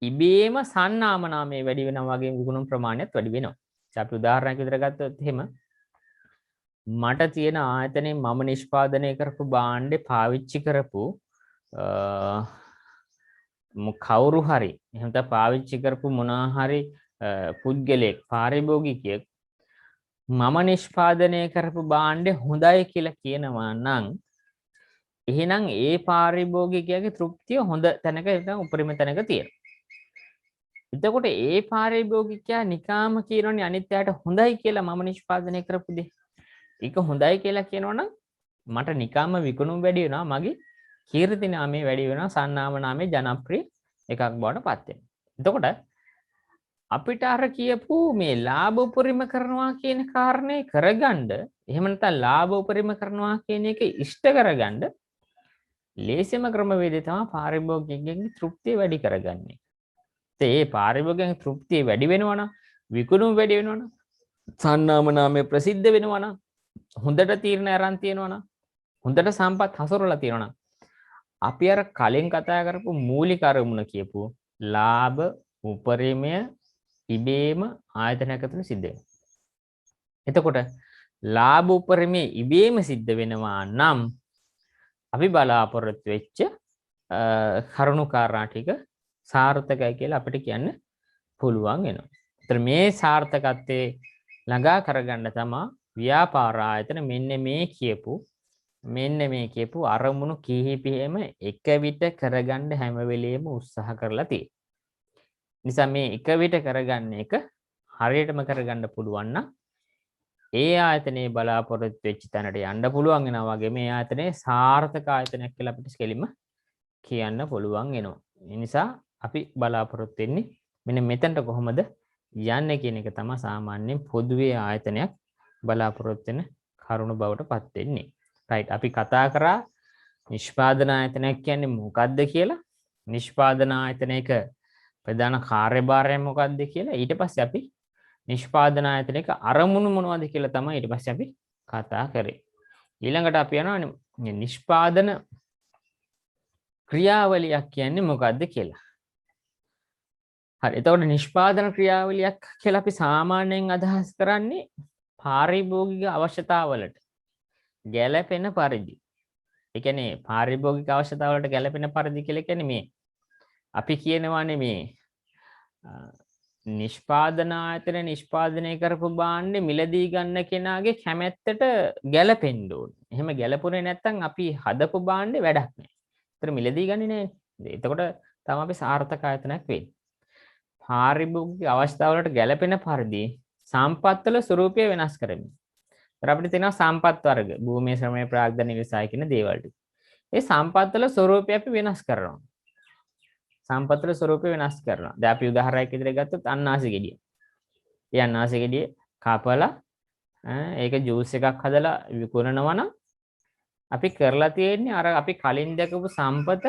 ඉබේම සන්නාමනාමයේ වැඩි වෙනවා වගේ විකුණුම් ප්‍රමාණයත් වැඩි වෙනවා. අපි උදාහරණයක් විදිහට ගත්තොත් එහෙම මට තියෙන ආයතනයේ මම නිෂ්පාදනය කරපු භාණ්ඩේ පාවිච්චි කරපු කවුරු හරි එහෙම නැත්නම් පාවිච්චි කරපු මොනවා හරි පුද්ගලයෙක් පාරිභෝගිකයෙක් මම නිෂ්පාදනය කරපු භාණ්ඩේ හොඳයි කියලා කියනවා නම් එහෙනම් ඒ පාරිභෝගිකයාගේ තෘප්තිය හොඳ තැනක නැත්නම් උපරිම තැනක තියෙනවා. එතකොට ඒ පාරිභෝගිකයා නිකාම කියනෝනේ අනිත් පැයට හොඳයි කියලා මම නිෂ්පාදනය කරපු දේ. ඒක හොඳයි කියලා කියනවනම් මට නිකාම විකුණුම් වැඩි වෙනවා මගේ කීර්ති නාමය වැඩි වෙනවා සන්නාම නාමයේ ජනප්‍රිය එකක් බවට පත් වෙනවා. එතකොට අපිට අර කියපු මේ ලාභ උපරිම කරනවා කියන කාරණේ කරගන්න එහෙම නැත්නම් ලාභ උපරිම කරනවා කියන එක ඉෂ්ට කරගන්න ලේසිම ක්‍රමවේදය තමයි පාරිභෝගිකයන්ගේ තෘප්තිය වැඩි කරගන්නේ. ඒ පාරිභෝගිකයන්ගේ තෘප්තිය වැඩි වෙනවා නම් විකුණුම් වැඩි වෙනවා නම් සන්නාම නාමය ප්‍රසිද්ධ වෙනවා නම් හොඳට තීරණ අරන් තියෙනවා නම් හොඳට සම්පත් හසුරලා තියෙනවා නම් අපි අර කලින් කතා කරපු මූලික අරමුණ කියපු ලාභ උපරිමය ඉබේම ආයතනයක තුල සිද්ධ වෙනවා. එතකොට ලාභ උපරිමය ඉබේම සිද්ධ වෙනවා නම් අපි බලාපොරොත්තු වෙච්ච කරුණු කාරණා ටික සාර්ථකයි කියලා අපිට කියන්න පුළුවන් වෙනවා. ඒතර මේ සාර්ථකත්වයේ ළඟා කරගන්න තමයි ව්‍යාපාර ආයතන මෙන්න මේ කියපු අරමුණු කිහිපෙම එක විට කරගන්න හැම වෙලෙම උත්සාහ කරලා තියෙන්නේ. නිසා මේ එක විට කරගන්න එක හරියටම කරගන්න පුළුවන් නම් ඒ ආයතනයේ බලාපොරොත්තු වෙච්ච තැනට යන්න පුළුවන් වෙනවා වගේ මේ ආයතනයේ සාර්ථක ආයතනයක් කියලා අපිට කෙලින්ම කියන්න පුළුවන් වෙනවා. ඒ නිසා අපි බලාපොරොත්තු වෙන්නේ මෙන්න මෙතනට කොහොමද යන්නේ කියන එක තමයි සාමාන්‍යයෙන් පොදුවේ ආයතනයක් බලාපොරොත්තු වෙන කරුණු බවට පත් වෙන්නේ. රයිට් අපි කතා කරා නිෂ්පාදන ආයතනයක් කියන්නේ මොකක්ද කියලා. නිෂ්පාදන ආයතනයක ප්‍රධාන කාර්යභාරය මොකක්ද කියලා. ඊට පස්සේ අපි නිෂ්පාදන ආයතනයක අරමුණු මොනවද කියලා තමයි ඊට පස්සේ අපි කතා කරේ. ඊළඟට අපි යනවා නිෂ්පාදන ක්‍රියාවලියක් කියන්නේ මොකක්ද කියලා. හරි. එතකොට නිෂ්පාදන ක්‍රියාවලියක් කියලා අපි සාමාන්‍යයෙන් අදහස් කරන්නේ පාරිභෝගික අවශ්‍යතාවලට ගැළපෙන පරිදි. ඒ කියන්නේ පාරිභෝගික අවශ්‍යතාවලට ගැළපෙන පරිදි කියලා කියන්නේ මේ අපි කියනවානේ මේ නිෂ්පාදන ආයතන නිෂ්පාදනය කරපු භාණ්ඩේ මිලදී ගන්න කෙනාගේ කැමැත්තට ගැළපෙන්න ඕනේ. එහෙම ගැළපුණේ නැත්නම් අපි හදපු භාණ්ඩේ වැඩක් නැහැ. ඒතර මිලදී ගන්නේ නැහැ. එතකොට තමයි අපි සාර්ථක ආයතනයක් වෙන්නේ. පාරිභෝගික අවස්ථාවලට ගැළපෙන පරිදි සම්පත්වල ස්වරූපය වෙනස් කරමින්. ඒතර අපිට තියෙනවා සම්පත් වර්ග, භූමියේ ශ්‍රමයේ ප්‍රාග්ධන විසය කියන දේවල් ටික. ඒ සම්පත්වල ස්වරූපය අපි වෙනස් කරනවා. සම්පත්වල ස්වරූපය වෙනස් කරනවා. දැන් අපි උදාහරණයක් විදිහට ගත්තොත් අන්නාසි ගෙඩිය. ඒ අන්නාසි ගෙඩිය කපලා ඒක ජූස් එකක් හදලා විකුණනවා නම් අපි කරලා තියෙන්නේ අර අපි කලින් දැකපු සම්පත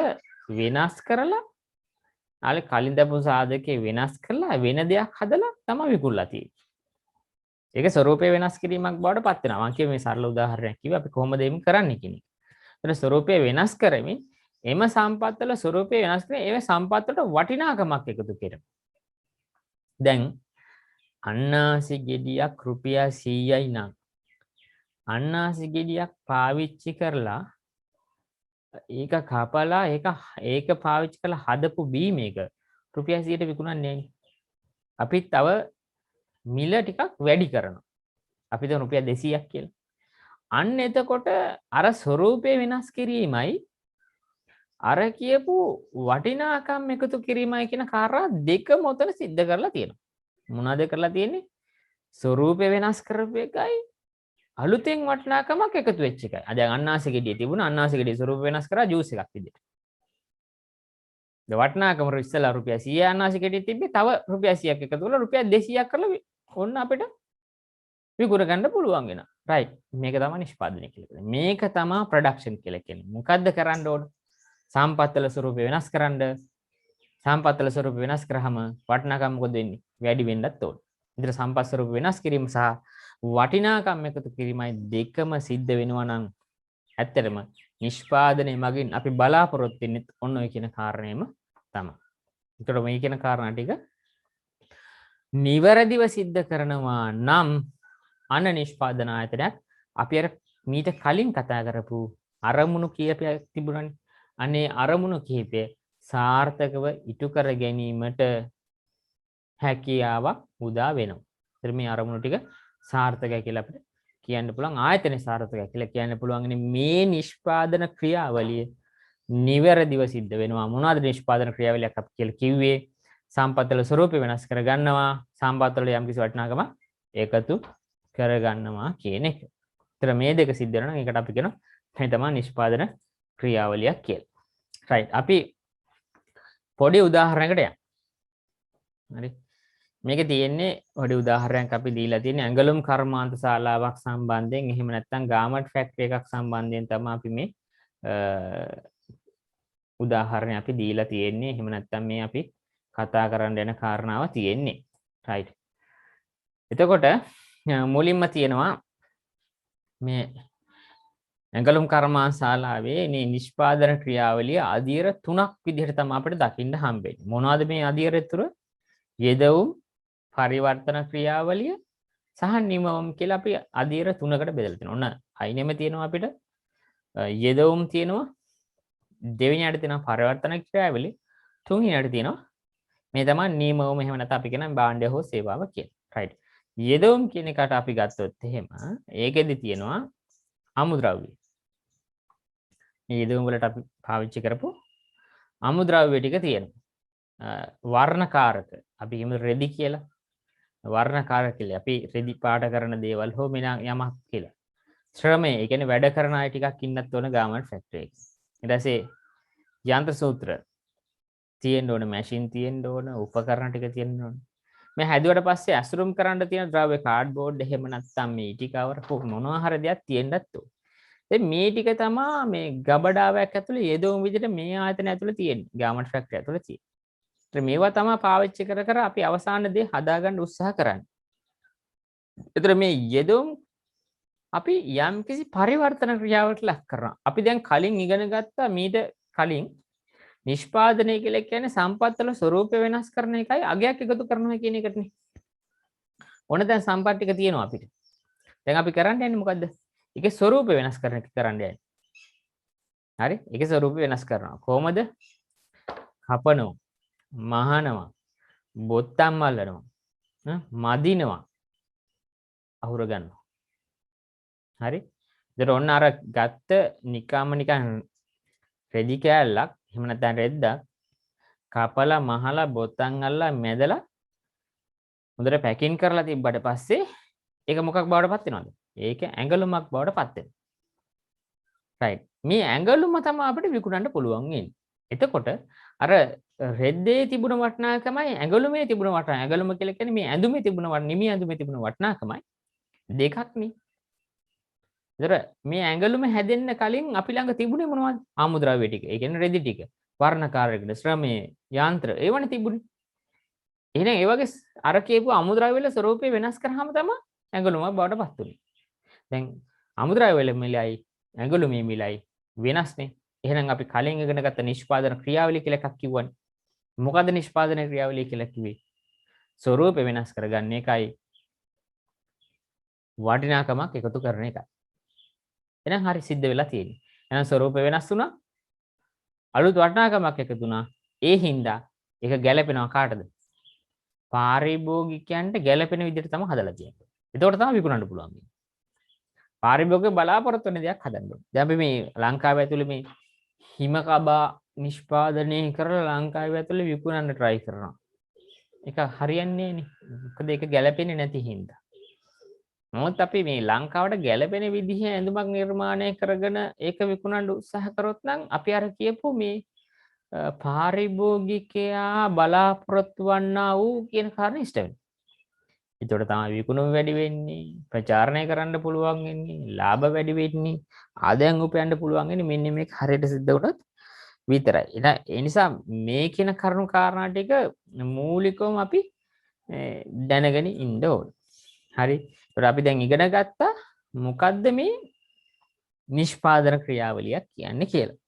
වෙනස් කරලා කලින් දැකපු සාධකේ වෙනස් කරලා වෙන දෙයක් හදලා තමයි විකුණලා තියෙන්නේ. ඒක ස්වරූපය වෙනස් කිරීමක් බවට පත් වෙනවා. මම මේ සරල උදාහරණයක් කිව්වා අපි කොහොමද මේක කරන්නේ කියන එක. ඒතර ස්වරූපය වෙනස් කරමින් එම සම්පත්වල ස්වරූපය වෙනස් කරලා ඒ සම්පත්වලට වටිනාකමක් එකතු කරනවා. දැන් අන්නාසි ගෙඩියක් රුපියල් 100යි නම් අන්නාසි ගෙඩියක් පාවිච්චි කරලා ඒක කපලා ඒක පාවිච්චි කරලා හදපු බීමේක රුපියල් 100ට විකුණන්නේ නැහැ. අපි තව මිල ටිකක් වැඩි කරනවා. අපි දැන් රුපියල් 200ක් කියලා. අන්න එතකොට අර ස්වරූපේ වෙනස් කිරීමයි අර කියපු වටිනාකම් එකතු කිරීමයි කියන කාරණා දෙකම උතන सिद्ध කරලා තියෙනවා. මොනවද කරලා තියෙන්නේ? ස්වරූපේ වෙනස් කරපු එකයි අලුතෙන් වටිනාකමක් එකතු වෙච්ච එකයි. දැන් අන්නාසි ගෙඩිය තිබුණා. අන්නාසි ගෙඩිය ස්වරූප වෙනස් කරා ජූස් එකක් විදිහට. වටිනාකම ඉස්සලා රුපියල් 100 අන්නාසි ගෙඩිය තිබ්බේ තව රුපියල් 100ක් එකතු කරලා රුපියල් 200ක් කරලා ඔන්න අපිට විකුණ ගන්න පුළුවන් වෙනවා. රයිට්. මේක තමයි නිෂ්පාදනය කියලා කියන්නේ. මේක තමයි ප්‍රොඩක්ෂන් කියලා කියන්නේ. මොකද්ද කරන්න ඕන? සම්පත්වල ස්වරූපය වෙනස් කරන්න. සම්පත්වල ස්වරූපය වෙනස් කරාම වටිනාකම මොකද වෙන්නේ? වැඩි වෙන්නත් ඕන. ඉතින් සම්පත් ස්වරූප වෙනස් කිරීම සහ වටිනාකම් එකතු කිරීමයි දෙකම සිද්ධ වෙනවා නම් ඇත්තටම නිෂ්පාදනයේ මගින් අපි බලාපොරොත්තු වෙන්නේ ඔන්න ඔය කියන කාරණේම තමයි. ඒතර මේ කියන කාරණා ටික නිවැරදිව සිද්ධ කරනවා නම් අන නිෂ්පාදන ආයතනයක් අපි අර මීට කලින් කතා කරපු අරමුණු කීපයක් තිබුණානේ. අනේ අරමුණු කීපය සාර්ථකව ඉටු කර ගැනීමට හැකියාවක් උදා වෙනවා. ඒතර මේ අරමුණු ටික සාර්ථකයි කියලා අපිට කියන්න පුළුවන්. ආයතනයේ සාර්ථකයි කියලා කියන්න පුළුවන් මේ නිෂ්පාදන ක්‍රියාවලිය නිවැරදිව සිද්ධ වෙනවා. මොනවද නිෂ්පාදන ක්‍රියාවලියක් අපි කියලා කිව්වේ? සම්පත්වල ස්වරූපය වෙනස් කර ගන්නවා. සම්පත්වල යම්කිසි වටිනාකමක් එකතු කර ගන්නවා කියන එක. ඒතර මේ දෙක සිද්ධ වෙනවා නම් ඒකට අපි කියනවා මේ තමයි නිෂ්පාදන ක්‍රියාවලියක් කියලා. රයිට්. අපි පොඩි උදාහරණයකට යමු. හරි. මේකේ තියෙන්නේ පොඩි උදාහරණයක් අපි දීලා තියෙන්නේ ඇඟලුම් කර්මාන්ත ශාලාවක් සම්බන්ධයෙන්. එහෙම නැත්නම් ගාමට් ෆැක්ටරි එකක් සම්බන්ධයෙන් තමයි අපි මේ උදාහරණය අපි දීලා තියෙන්නේ. එහෙම නැත්නම් මේ අපි කතා කරන්න යන කාරණාව තියෙන්නේ. රයිට්. එතකොට මුලින්ම තියෙනවා මේ ඇඟලුම් කර්මාන්ත ශාලාවේ නිෂ්පාදන ක්‍රියාවලිය අධීර 3ක් විදිහට තමයි අපිට දකින්න හම්බෙන්නේ. මොනවද මේ අධීර තුන? යෙදවුම්, පරිවර්තන ක්‍රියාවලිය සහ නිමවුම් කියලා අපි අධීර 3කට බෙදලා තියෙනවා. ඔන්න අයිනෙම තියෙනවා අපිට යෙදවුම් තියෙනවා, දෙවෙනියට තියෙනවා පරිවර්තන ක්‍රියාවලිය, තුන්වෙනියට තියෙනවා මේ තමයි නිමවුම. එහෙම නැත්නම් අපි කියන භාණ්ඩය හෝ සේවාව කියලා. රයිට්. යෙදවුම් කියන එකට අපි ගත්තොත් එහෙම ඒකෙදි තියෙනවා අමුද්‍රව්‍ය. මේ යෙදවුම් වලට අපි පාවිච්චි කරපු අමුද්‍රව්‍ය ටික තියෙනවා. වර්ණකාරක අපි කියමු රෙදි කියලා. වර්ණකාරක කියලා අපි රෙදි පාට කරන දේවල් හෝ මෙන්න යමක් කියලා. ශ්‍රමය, ඒ කියන්නේ වැඩ කරන අය ටිකක් ඉන්නත් ඕන ගාමන්ට් ෆැක්ටරි එකේ. ඊට පස්සේ යන්ත්‍ර සූත්‍ර තියෙන්න ඕන, මැෂින් තියෙන්න ඕන, උපකරණ ටික තියෙන්න ඕන. මේ හැදුවට පස්සේ ඇසුරුම් කරන්න තියෙන ද්‍රව්‍ය කාඩ්බෝඩ් එහෙම නැත්නම් මේ ඉටි කවර මොනවා හරි දෙයක් තියෙන්නත් ඕන. දැන් මේ ටික තමයි මේ ගබඩාවක් ඇතුලේ යෙදවුම් විදිහට මේ ආයතන ඇතුලේ තියෙන්නේ. ගාමන්ට් ෆැක්ටරි ඇතුලේ තියෙන්නේ. මේවා තමයි පාවිච්චි කර අපි අවසාන දේ හදාගන්න උත්සාහ කරන්නේ. ඒතර මේ යෙදවුම් අපි යම්කිසි පරිවර්තන ක්‍රියාවකට ලක් කරනවා. අපි දැන් කලින් ඉගෙන ගත්තා මීට කලින් නිෂ්පාදනය කියලා කියන්නේ සම්පත්වල ස්වරූපය වෙනස් කරන එකයි අගයක් එකතු කරනවා කියන එකටනේ. ඕන දැන් සම්පත් ටික තියෙනවා අපිට. දැන් අපි කරන්න යන්නේ මොකද්ද? ඒකේ ස්වරූපය වෙනස් කරන එක කරන්න යන්නේ. හරි? ඒකේ ස්වරූපය වෙනස් කරනවා. කොහොමද? කපනවා, මහනවා, බොත්තම් අල්ලනවා, මදිනවා, අහුර ගන්නවා. හරි? ඒතර ඔන්න අර ගත්ත නිකන් රෙදි කෑල්ලක් එහෙම නැත්නම් රෙද්දක් කපලා මහලා බොත්තම් අල්ලලා මැදලා හොඳට පැකින් කරලා තිබ්බට පස්සේ ඒක මොකක් බවට පත් වෙනවද? ඒක ඇඟලුමක් බවට පත් වෙනවා. රයිට්. මේ ඇඟලුම තමයි අපිට විකුණන්න පුළුවන් වෙන්නේ. එතකොට අර රෙද්දේ තිබුණ වටිනාකමයි ඇඟලුමේ තිබුණ වටිනාකම. ඇඟලුම කියලා කියන්නේ මේ ඇඳුමේ තිබුණ නිමි ඇඳුමේ තිබුණ වටිනාකමයි දෙකක් නේ. ඒතර මේ ඇඟලුම හැදෙන්න කලින් අපි ළඟ තිබුණේ මොනවද? ආමුද්‍රව්‍ය ටික. ඒ කියන්නේ රෙදි ටික. වර්ණකාරක, ශ්‍රමයේ, යන්ත්‍ර ඒවනේ තිබුණේ. එහෙනම් ඒ වගේ අර කියපු අමුද්‍රව්‍ය වල ස්වරූපය වෙනස් කරාම තමයි ඇඟලුමක් බවට පත් වෙන්නේ. දැන් අමුද්‍රව්‍ය වල මිලයි ඇඟලුමේ මිලයි වෙනස්නේ. එහෙනම් අපි කලින් ඉගෙන ගත්ත නිෂ්පාදන ක්‍රියාවලිය කියලා එකක් කිව්වනේ. මොකද නිෂ්පාදන ක්‍රියාවලිය කියලා කිව්වේ? ස්වරූපය වෙනස් කරගන්න එකයි වටිනාකමක් එකතු කරන එකයි. එහෙනම් හරි සිද්ධ වෙලා තියෙන්නේ. එහෙනම් ස්වරූප වෙනස් වුණා. අලුත් වටිනාකමක් එකතු වුණා. ඒ හින්දා ඒක ගැළපෙනවා කාටද? පාරිභෝගිකයන්ට ගැළපෙන විදිහට තමයි හදලා තියෙන්නේ. ඒතකොට තමයි විකුණන්න පුළුවන්. පාරිභෝගික බලාපොරොත්තු වෙන දෙයක් හදන්න ඕනේ. දැන් අපි මේ ලංකාව ඇතුලේ මේ හිම කබා නිෂ්පාදනය කරලා ලංකාව ඇතුලේ විකුණන්න try කරනවා. ඒක හරියන්නේ නෑනේ. මොකද ඒක ගැළපෙන්නේ නැති හින්දා. නමුත් අපි මේ ලංකාවට ගැළපෙන විදිහේ ඇඳුමක් නිර්මාණය කරගෙන ඒක විකුණන්න උත්සාහ කරොත් නම් අපි අර කියපු මේ පාරිභෝගිකයා බලාපොරොත්තු වන්නා වූ කියන කාරණේ ඉෂ්ට වෙනවා. ඒතකොට තමයි විකුණුම වැඩි වෙන්නේ, ප්‍රචාරණය කරන්න පුළුවන් වෙන්නේ, ලාභ වැඩි වෙන්නේ, ආදායම් උපයන්න පුළුවන් වෙන්නේ මෙන්න මේක හරියට සිද්ධ වුණොත් විතරයි. ඒ නිසා මේ කියන කරුණු කාරණා ටික මූලිකවම අපි දැනගෙන ඉන්න ඕනේ. හරි. ඒතකොට අපි දැන් ඉගෙන ගත්තා මොකද්ද මේ නිෂ්පාදන ක්‍රියාවලියක් කියන්නේ කියලා.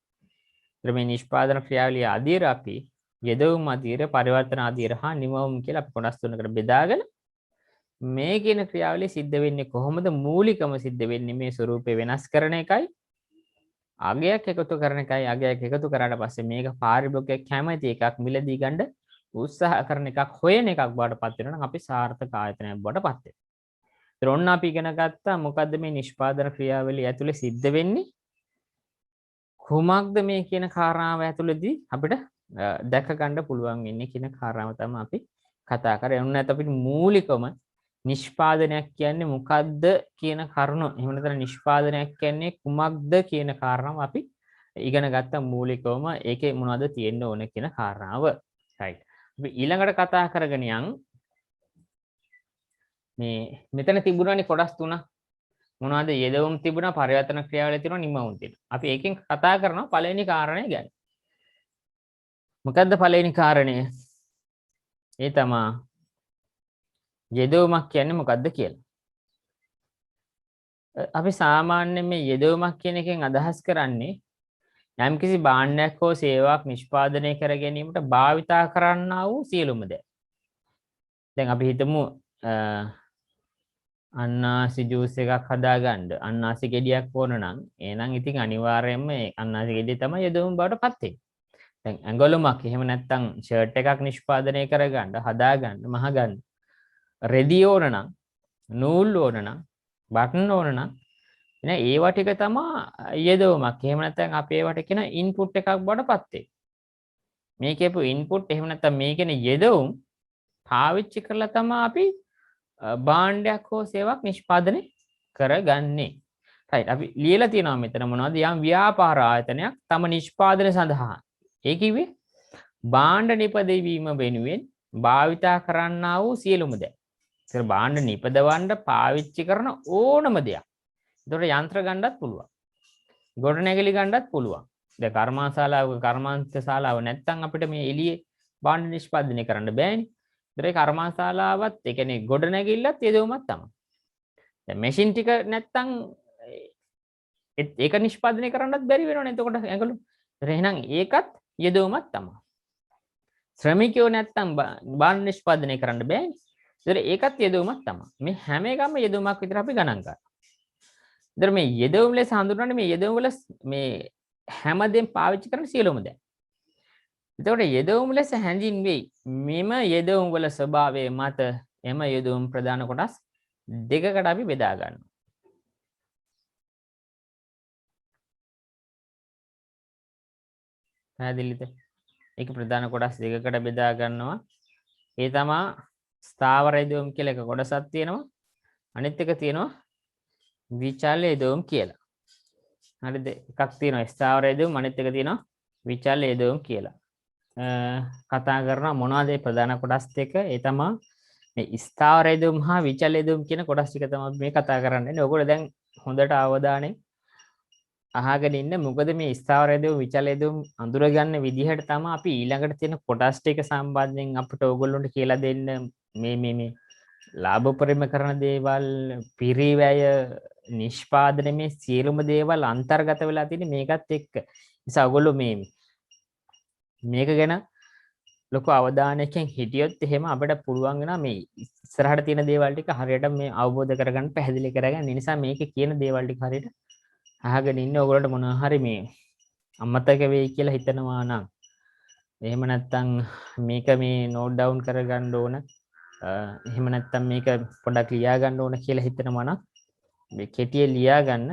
ඒතර මේ නිෂ්පාදන ක්‍රියාවලිය අධීර අපි යෙදවුම් අධීර, පරිවර්තන අධීර හා නිමවුම් කියලා අපි කොටස් තුනකට බෙදාගෙන මේ කියන ක්‍රියාවලිය සිද්ධ වෙන්නේ කොහොමද? මූලිකම සිද්ධ වෙන්නේ මේ ස්වරූපේ වෙනස් කරන එකයි, අගයක් එකතු කරන එකයි. අගයක් එකතු කරාට පස්සේ මේක පාරිභෝගිකයෙක් කැමති එකක් මිලදී ගන්න උත්සාහ කරන එකක්, හොයන එකක් බවට පත් වෙනවා නම් අපි සාර්ථක ආයතනයක් බවට පත් වෙනවා. ඒතර ඔන්න අපි ඉගෙන ගත්තා මොකද්ද මේ නිෂ්පාදන ක්‍රියාවලිය ඇතුලේ සිද්ධ වෙන්නේ, කුමක්ද මේ කියන කාරණාව ඇතුළේදී අපිට දැක ගන්න පුළුවන් වෙන්නේ කියන කාරණාව තමයි අපි කතා කරන්නේ. එන්න නැත්නම් අපිට මූලිකම නිෂ්පාදනයක් කියන්නේ මොකද්ද කියන කරුණ, එහෙම නැත්නම් නිෂ්පාදනයක් කියන්නේ කුමක්ද කියන කාරණාව අපි ඉගෙන ගත්ත මූලිකවම ඒකේ මොනවද තියෙන්න ඕන කියන කාරණාව. right. අපි ඊළඟට කතා කරගෙන යන් මේ මෙතන තිබුණානේ කොටස් තුනක්. මොනවද? යෙදවුම් තිබුණා, පරිවර්තන ක්‍රියාවලිය තිබුණා, නිමවුම් තිබුණා. අපි ඒකෙන් කතා කරනවා පළවෙනි කාරණේ ගැන. මොකද්ද පළවෙනි කාරණය? ඒ තමයි යෙදවුමක් කියන්නේ මොකද්ද කියලා. අපි සාමාන්‍යයෙන් මේ යෙදවුමක් කියන එකෙන් අදහස් කරන්නේ යම්කිසි භාණ්ඩයක් හෝ සේවාවක් නිෂ්පාදනය කර ගැනීමට භාවිතා කරන්නා වූ සියලුම දේ. දැන් අපි හිතමු අන්නාසි ජූස් එකක් හදාගන්න අන්නාසි ගෙඩියක් ඕන නම් එහෙනම් ඉතින් අනිවාර්යයෙන්ම ඒ අන්නාසි ගෙඩිය තමයි යෙදවුම බවට පත් වෙන්නේ. දැන් ඇඟලුමක් එහෙම නැත්නම් ෂර්ට් එකක් නිෂ්පාදනය කරගන්න, හදාගන්න, මහගන්න රෙදි ඕන නම්, නූල් ඕන නම්, බටන් ඕන නම් එන ඒවා ටික තමයි යෙදවුමක්. එහෙම නැත්නම් අපි ඒවට කියන ඉන්පුට් එකක් බවට පත් වෙන්නේ. මේ කියපු ඉන්පුට් එහෙම නැත්නම් මේ කියන යෙදවුම් පාවිච්චි කරලා තමයි අපි භාණ්ඩයක් හෝ සේවාවක් නිෂ්පාදනය කරගන්නේ. right. අපි ලියලා තියෙනවා මෙතන මොනවද? යම් ව්‍යාපාර ආයතනයක් තම නිෂ්පාදනය සඳහා ඒ කිව්වේ භාණ්ඩ නිපදවීම වෙනුවෙන් භාවිතා කරන්නා වූ සියලුම දේ. ඒක භාණ්ඩ නිපදවන්න පාවිච්චි කරන ඕනම දෙයක්. ඒතකොට යන්ත්‍ර ගන්නත් පුළුවන්. ගොඩනැගිලි ගන්නත් පුළුවන්. දැන් කර්මාන්තශාලාවක කර්මාන්තශාලාව නැත්තම් අපිට මේ එළියේ භාණ්ඩ නිෂ්පාදනය කරන්න බෑනේ. ඒතර ඒ කර්මාන්තශාලාවත් ඒ කියන්නේ ගොඩනැගිල්ලත් යෙදවුමක් තමයි. දැන් මැෂින් ටික නැත්තම් ඒක නිෂ්පාදනය කරන්නත් බැරි වෙනවනේ. එතකොට ඇඟලු. එහෙනම් ඒකත් යෙදවුමක් තමයි. ශ්‍රමිකයෝ නැත්තම් භාණ්ඩ නිෂ්පාදනය කරන්න බෑනේ. ඒතර ඒකත් යෙදවුමක් තමයි. මේ හැම එකම යෙදවුමක් විතර අපි ගණන් ගන්නවා. ඒතර මේ යෙදවුම් ලෙස හඳුන්වන්නේ මේ යෙදවුම් වල මේ හැමදේම පාවිච්චි කරන සියලුම දේ. එතකොට යෙදවුම් ලෙස හැඳින්වෙයි. මෙම යෙදවුම් වල ස්වභාවය මත එම යෙදවුම් ප්‍රධාන කොටස් දෙකකට අපි බෙදා ගන්නවා. පැහැදිලිද? ඒක ප්‍රධාන කොටස් දෙකකට බෙදා ගන්නවා. ඒ තමයි ස්ථාවර යෙදවුම් කියලා එක කොටසක් තියෙනවා. අනිත් එක තියෙනවා විචල්‍ය යෙදවුම් කියලා. හරිද? එකක් තියෙනවා ස්ථාවර යෙදවුම්, අනිත් එක තියෙනවා විචල්‍ය යෙදවුම් කියලා. කතා කරන මොනවද මේ ප්‍රධාන කොටස් දෙක? ඒ තමයි මේ ස්ථාවර යෙදවුම් හා විචල්‍ය යෙදවුම් කියන කොටස් ටික තමයි මේ කතා කරන්නේ. ඔයගොල්ලෝ දැන් හොඳට අවධානයෙන් අහගෙන ඉන්න. මොකද මේ ස්ථාවර යෙදවුම් විචල්‍ය යෙදවුම් අඳුරගන්න විදිහට තමයි අපි ඊළඟට තියෙන කොටස් ටික සම්බන්ධයෙන් අපිට ඕගොල්ලන්ට කියලා දෙන්න මේ ලාභ පරිම කරන දේවල්, පිරිවැය, නිෂ්පාදනයේ මේ සියලුම දේවල් අන්තර්ගත වෙලා තියෙන මේකත් එක්ක. නිසා ඔයගොල්ලෝ මේක ගැන ලොකු අවධානයකින් හිටියොත් එහෙම අපිට පුළුවන් වෙනවා මේ ඉස්සරහට තියෙන දේවල් ටික හරියට මේ අවබෝධ කරගන්න, පැහැදිලි කරගන්න. ඒ නිසා මේකේ කියන දේවල් ටික හරියට අහගෙන ඉන්න ඔයගොල්ලන්ට මොනවා හරි මේ අමතක වෙයි කියලා හිතනවා නම් එහෙම නැත්නම් මේක මේ නෝට් ඩවුන් කරගන්න ඕන එහෙම නැත්නම් මේක පොඩ්ඩක් ලියා ගන්න ඕන කියලා හිතනවා නම් මේ කෙටියෙන් ලියා ගන්න.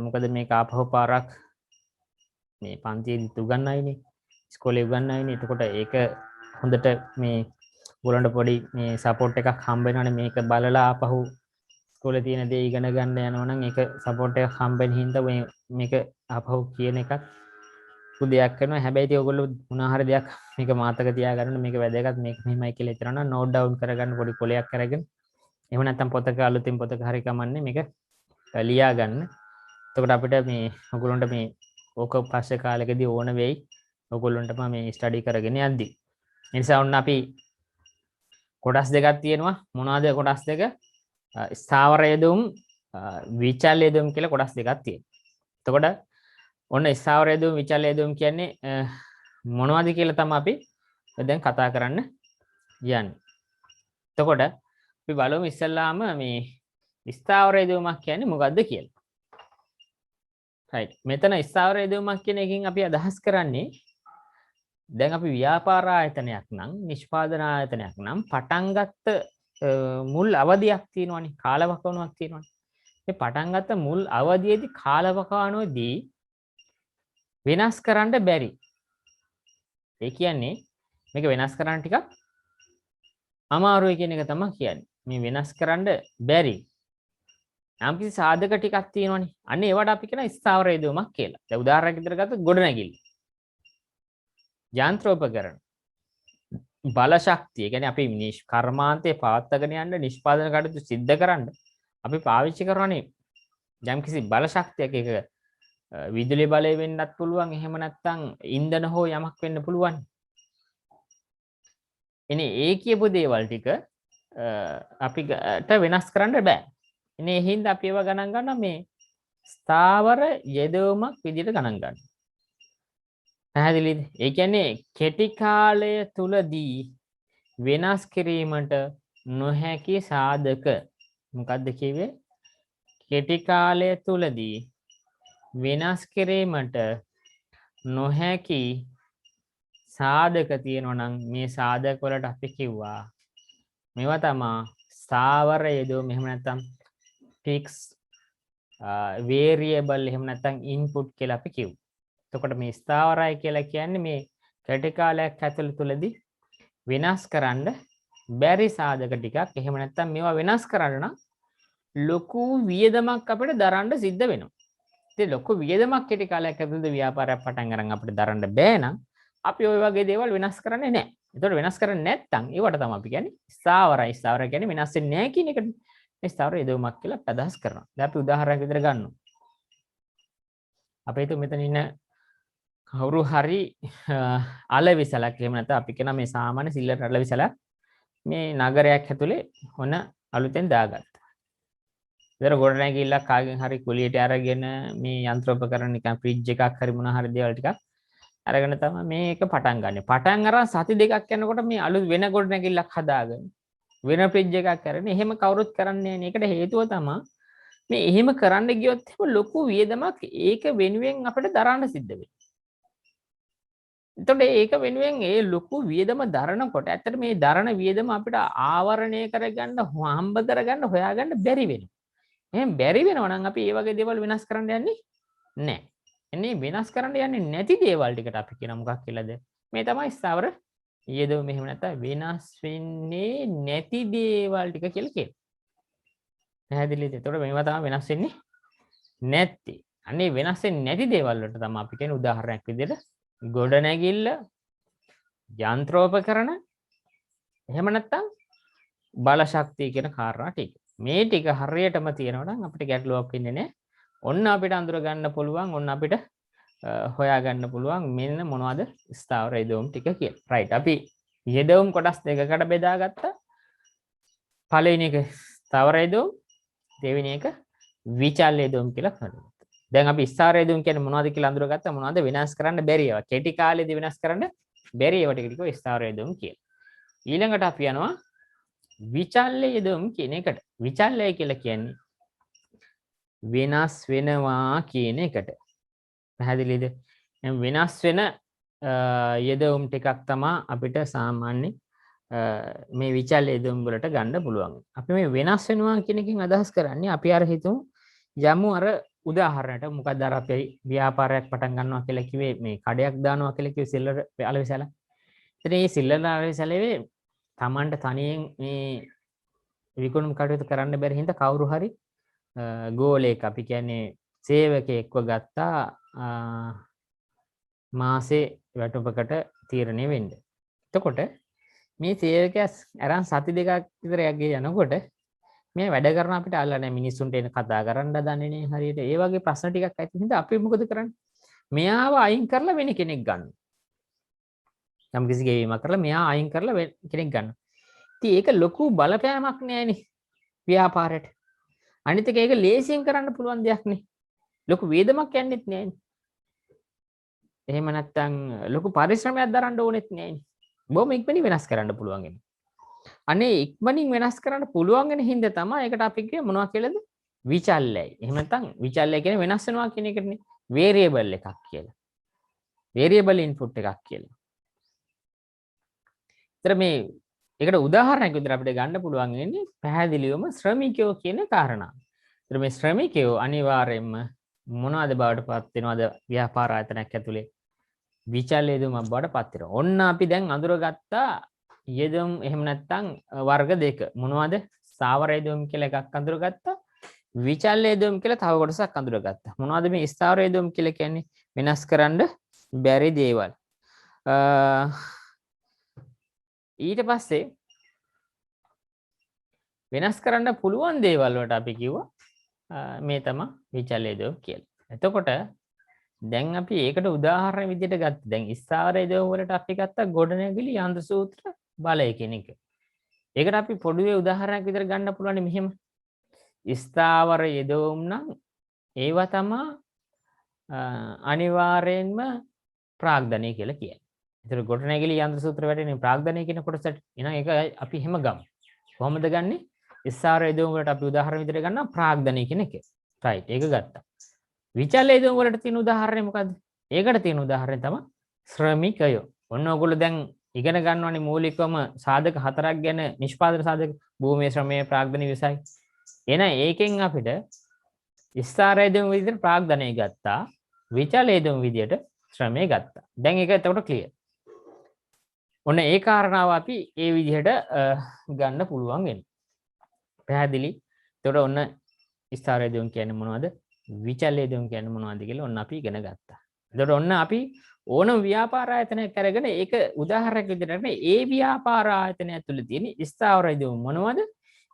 මොකද මේක ආපහු පාරක් මේ පන්තියේදී උගන්වයිනේ ඉස්කෝලේ උගන්වයිනේ. එතකොට ඒක හොඳට මේ ඔයගොල්ලන්ට පොඩි මේ සපෝට් එකක් හම්බ වෙනවනේ මේක බලලා ආපහු ඉස්කෝලේ තියෙන දේ ඉගෙන ගන්න යනවා නම් ඒක සපෝට් එකක් හම්බෙන හින්දා මේක ආපහු කියන එකත් දෙයක් කරනවා. හැබැයි ඉතින් ඔයගොල්ලෝ මොනවා හරි දෙයක් මේක මාතක තියාගන්න මේක වැදගත් මේක මෙහෙමයි කියලා හිතනවා නම් නෝට් ඩවුන් කරගන්න පොඩි කොලයක් අරගෙන එහෙම නැත්නම් පොතක අලුතින් පොතක හරි කමන්නේ මේක ලියා ගන්න. එතකොට අපිට මේ ඔයගොල්ලන්ට මේ ඕක පස්සේ කාලෙකදී ඕන වෙයි ඔයගොල්ලන්ටම මේ ස්ටඩි කරගෙන යද්දි. ඒ නිසා ඔන්න අපි කොටස් දෙකක් තියෙනවා. මොනවද කොටස් දෙක? ස්ථාවර යෙදුම් විචල් යෙදුම් කියලා කොටස් දෙකක් තියෙනවා. එතකොට ඔන්න ස්ථාවර යෙදුම් විචල් යෙදුම් කියන්නේ මොනවද කියලා තමයි අපි දැන් කතා කරන්න යන්නේ. එතකොට අපි බලමු ඉස්සෙල්ලාම මේ ස්ථාවර යෙදුමක් කියන්නේ මොකද්ද කියලා. right. මෙතන ස්ථාවර යෙදුමක් කියන එකකින් අපි අදහස් කරන්නේ දැන් අපි ව්‍යාපාර ආයතනයක් නම් නිෂ්පාදන ආයතනයක් නම් පටන් ගත්ත මුල් අවධියක් තියෙනවනේ කාලවකවානුවක් තියෙනවනේ. මේ පටන් ගත්ත මුල් අවධියේදී කාලවකවානුවේදී වෙනස් කරන්න බැරි. ඒ කියන්නේ මේක වෙනස් කරන්න ටිකක් අමාරුයි කියන එක තමයි කියන්නේ. මේ වෙනස් කරන්න බැරි. නම් කිසි සාධක ටිකක් තියෙනවනේ. අන්න ඒවට අපි කියන ස්ථාවර යෙදුමක් කියලා. දැන් උදාහරණයක් විදිහට ගත්තොත් ගොඩනැගිලි. යන්ත්‍රෝපකරණ බල ශක්තිය කියන්නේ අපි කර්මාන්තයේ පවත්වාගෙන යන්න නිෂ්පාදන කටයුතු සිද්ධ කරන්න අපි පාවිච්චි කරන්නේ යම් කිසි බල ශක්තියක්. ඒක විදුලි බලය වෙන්නත් පුළුවන් එහෙම නැත්නම් ඉන්ධන හෝ යමක් වෙන්න පුළුවන්. එනේ ඒ කියපු දේවල් ටික අපිට වෙනස් කරන්න බෑ. එනේ ඒ හින්දා අපි ඒවා ගණන් ගන්නවා මේ ස්ථාවර යෙදවීමක් විදිහට ගණන් ගන්නවා. පැහැදිලිද? ඒ කියන්නේ කෙටි කාලය තුලදී වෙනස් කිරීමට නොහැකි සාධක. මොකක්ද කිව්වේ? කෙටි කාලය තුලදී වෙනස් කිරීමට නොහැකි සාධක තියෙනවා නම් මේ සාධක වලට අපි කිව්වා මේවා තමයි ස්ථාවර යෙදුම්. එහෙම නැත්නම් fix variable එහෙම නැත්නම් input කියලා අපි කිව්වා. එතකොට මේ ස්ථාවරයි කියලා කියන්නේ මේ කෙටි කාලයක් ඇතුළත තුලදී වෙනස් කරන්න බැරි සාධක ටිකක්. එහෙම නැත්නම් මේවා වෙනස් කරන්න නම් ලොකු වියදමක් අපිට දරන්න සිද්ධ වෙනවා. ඉතින් ලොකු වියදමක් කෙටි කාලයක් ඇතුළත ව්‍යාපාරයක් පටන් අරන් අපිට දරන්න බෑ නම් අපි ওই වගේ දේවල් වෙනස් කරන්නේ නැහැ. ඒතකොට වෙනස් කරන්නේ නැත්නම් ඒවට තමයි අපි කියන්නේ ස්ථාවරයි. ස්ථාවර කියන්නේ වෙනස් වෙන්නේ නැහැ කියන එකට මේ ස්ථාවර යෙදවීමක් කියලා අදහස් කරනවා. දැන් අපි උදාහරණයක් විදිහට ගන්නවා. අපේ තු මෙතන ඉන්න කවුරු හරි අලවිසලක් එහෙම නැත්නම් අපි කියන මේ සාමාන්‍ය සිල්ලර අලවිසලක් මේ නගරයක් ඇතුලේ ඔන්න අලුතෙන් දාගත්තා. ඉතින් ගොඩනැගිල්ලක් කාගෙන් හරි කුලියට අරගෙන මේ යන්ත්‍රෝපකරණ නිකන් ෆ්‍රිජ් එකක් හරි මොනවා හරි දේවල් ටිකක් අරගෙන තමයි මේක පටන් ගන්නෙ. පටන් අරන් සති දෙකක් යනකොට මේ අලුත් වෙන ගොඩනැගිල්ලක් හදාගෙන වෙන ෆ්‍රිජ් එකක් කරගෙන එහෙම කවුරුත් කරන්නේ නැහැ. ඒකට හේතුව තමයි මේ එහෙම කරන්න ගියොත් එහෙම ලොකු වියදමක් ඒක වෙනුවෙන් අපිට දරන්න සිද්ධ වෙනවා. එතකොට ඒක වෙනුවෙන් ඒ ලොකු වියදම දරනකොට ඇත්තට මේ දරන වියදම අපිට ආවරණය කරගන්න හම්බ කරගන්න හොයාගන්න බැරි වෙනවා. එහෙනම් බැරි වෙනවා නම් අපි මේ වගේ දේවල් වෙනස් කරන්න යන්නේ නැහැ. එන්නේ වෙනස් කරන්න යන්නේ නැති දේවල් ටිකට අපි කියන මොකක් කියලාද? මේ තමයි ස්ථාවර යෙදවීම. එහෙම නැත්නම් වෙනස් වෙන්නේ නැති දේවල් ටික කියලා කියනවා. පැහැදිලිද? එතකොට මේවා තමයි වෙනස් වෙන්නේ නැත්තේ. අනේ වෙනස් වෙන්නේ නැති දේවල් වලට තමයි අපි කියන උදාහරණයක් විදිහට ගොඩනැගිල්ල, යන්ත්‍රෝපකරණ, එහෙම නැත්නම් බල ශක්තිය කියන කාරණා ටික. මේ ටික හරියටම තියෙනවා නම් අපිට ගැටලුවක් වෙන්නේ නැහැ. ඔන්න අපිට අඳුර ගන්න පුළුවන්, ඔන්න අපිට හොයා ගන්න පුළුවන් මෙන්න මොනවද ස්ථාවර යෙදවීම් ටික කියලා. right. අපි යෙදවීම් කොටස් දෙකකට බෙදාගත්තා. පළවෙනි එක ස්ථාවර යෙදවීම්, දෙවෙනි එක විචල් යෙදවීම් කියලා කරනවා. දැන් අපි ස්ථාවර යෙදවීම් කියන්නේ මොනවද කියලා අඳුරගත්තා. මොනවද වෙනස් කරන්න බැරි ඒවා. කෙටි කාලෙදී වෙනස් කරන්න බැරි ඒවා ටික ටික ස්ථාවර යෙදවීම් කියලා. ඊළඟට අපි යනවා විචල්්‍ය යෙදවීම් කියන එකට. විචල්්‍යය කියලා කියන්නේ වෙනස් වෙනවා කියන එකට. පැහැදිලිද? එහෙනම් වෙනස් වෙන යෙදවුම් ටිකක් තමයි අපිට සාමාන්‍ය මේ විචල් යෙදවුම් වලට ගන්න පුළුවන්. අපි මේ වෙනස් වෙනවා කියන එකෙන් අදහස් කරන්නේ අපි අර හිතමු යමු අර උදාහරණයට මොකක්ද අර අපි ව්‍යාපාරයක් පටන් ගන්නවා කියලා කිව්වේ මේ කඩයක් දානවා කියලා කිව්වේ සිල්ලර අලවිසලා. ඉතින් මේ සිල්ලර අලවිසලේ Tamanට තනියෙන් මේ විකුණුම් කටයුතු කරන්න බැරි හින්දා කවුරු හරි ගෝලයක් අපි කියන්නේ සේවකයෙක්ව ගත්තා මාසේ වැටුපකට තීරණය වෙන්න. එතකොට මේ සේවකයා අරන් සති දෙකක් විතර යගේ යනකොට මේ වැඩ කරන අපිට අල්ල නැහැ මිනිස්සුන්ට එන කතා කරන්න දන්නේ නැහැ හරියට. ඒ වගේ ප්‍රශ්න ටිකක් ඇති හින්දා අපි මොකද කරන්නේ? මෙයාව අයින් කරලා වෙන කෙනෙක් ගන්න. යම් කිසි ගෙවීමක් කරලා මෙයා අයින් කරලා වෙන කෙනෙක් ගන්න. ඉතින් ඒක ලොකු බලපෑමක් නෑනේ ව්‍යාපාරයට. අනිත් එක ඒක ලේසියෙන් කරන්න පුළුවන් දෙයක් නේ. ලොකු වේදමක් යන්නෙත් නෑනේ. එහෙම නැත්නම් ලොකු පරිශ්‍රමයක් දරන්න ඕනෙත් නෑනේ. බොහොම ඉක්මනින් වෙනස් කරන්න පුළුවන් එන්නේ. අනේ ඉක්මනින් වෙනස් කරන්න පුළුවන් වෙන හින්දා තමයි ඒකට අපි කියේ මොනවා කියලාද? විචල්යයි. එහෙම නැත්නම් විචල්ය කියන්නේ වෙනස් වෙනවා කියන එකනේ. වේරියබල් එකක් කියලා. වේරියබල් ඉන්පුට් එකක් කියලා. ඒතර මේ ඒකට උදාහරණයක් විදිහට අපිට ගන්න පුළුවන් වෙන්නේ පැහැදිලිවම ශ්‍රමිකයෝ කියන කාරණා. ඒතර මේ ශ්‍රමිකයෝ අනිවාර්යයෙන්ම මොනවද බවට පත් වෙනවද ව්‍යාපාර ආයතනයක් ඇතුලේ? විචල් යෙදුමක් බවට පත් වෙනවා. ඔන්න අපි දැන් අඳුරගත්තා යෙදුම් එහෙම නැත්නම් වර්ග දෙක. මොනවද? ස්ථාවර යෙදුම් කියලා එකක් අඳුරගත්තා. විචල් යෙදුම් කියලා තව කොටසක් අඳුරගත්තා. මොනවද මේ ස්ථාවර යෙදුම් කියලා කියන්නේ? වෙනස් කරන්න බැරි දේවල්. ඊට පස්සේ වෙනස් කරන්න පුළුවන් දේවල් වලට අපි කිව්වා මේ තමයි විචල් යෙදුම් කියලා. එතකොට දැන් අපි ඒකට උදාහරණ විදිහට ගත්තා. දැන් ස්ථාවර යෙදුම් වලට අපි ගත්තා ගොඩනැගිලි යන්ත්‍ර සූත්‍ර බලය කියන එක. ඒකට අපි පොඩුවේ උදාහරණයක් විදිහට ගන්න පුළුවන් මෙහෙම. ස්ථාවර යෙදුම් නම් ඒවා තමයි අනිවාර්යෙන්ම ප්‍රාග්ධනය කියලා කියන්නේ. ඒතර ගොඩනැගිලි යන්ත්‍ර සූත්‍ර වැටෙන්නේ ප්‍රාග්ධනය කියන කොටසට. එහෙනම් ඒක අපි එහෙම ගමු. කොහොමද ගන්නෙ? ස්ථාවර යෙදුම් වලට අපි උදාහරණ විදිහට ගන්නවා ප්‍රාග්ධනය කියන එක. රයිට් ඒක ගත්තා. විචල් යෙදුම් වලට තියෙන උදාහරණය මොකද්ද? ඒකට තියෙන උදාහරණය තමයි ශ්‍රමිකයෝ. ඔන්න ඔයගොල්ලෝ දැන් ඉගෙන ගන්නවනේ මූලිකවම සාධක හතරක් ගැන නිෂ්පාදන සාධක භූමියේ ශ්‍රමයේ ප්‍රාග්ධනීය විසයි. එහෙනම් ඒකෙන් අපිට ස්ථාවර යෙදුම් විදිහට ප්‍රාග්ධනය ගත්තා. විචල් යෙදුම් විදිහට ශ්‍රමය ගත්තා. දැන් ඒක එතකොට ක්ලියර්. ඔන්න ඒ කාරණාව අපි ඒ විදිහට ගන්න පුළුවන් වෙනවා. පැහැදිලි? එතකොට ඔන්න ස්ථාවර යෙදුම් කියන්නේ මොනවද? විචල් යෙදුම් කියන්නේ මොනවද කියලා ඔන්න අපි ඉගෙන ගත්තා. එතකොට ඔන්න අපි ඕනම ව්‍යාපාර ආයතනයක් අරගෙන ඒක උදාහරණයක් විදිහට අරගෙන ඒ ව්‍යාපාර ආයතනය ඇතුළේ තියෙන ස්ථාවර යෙදුම් මොනවද?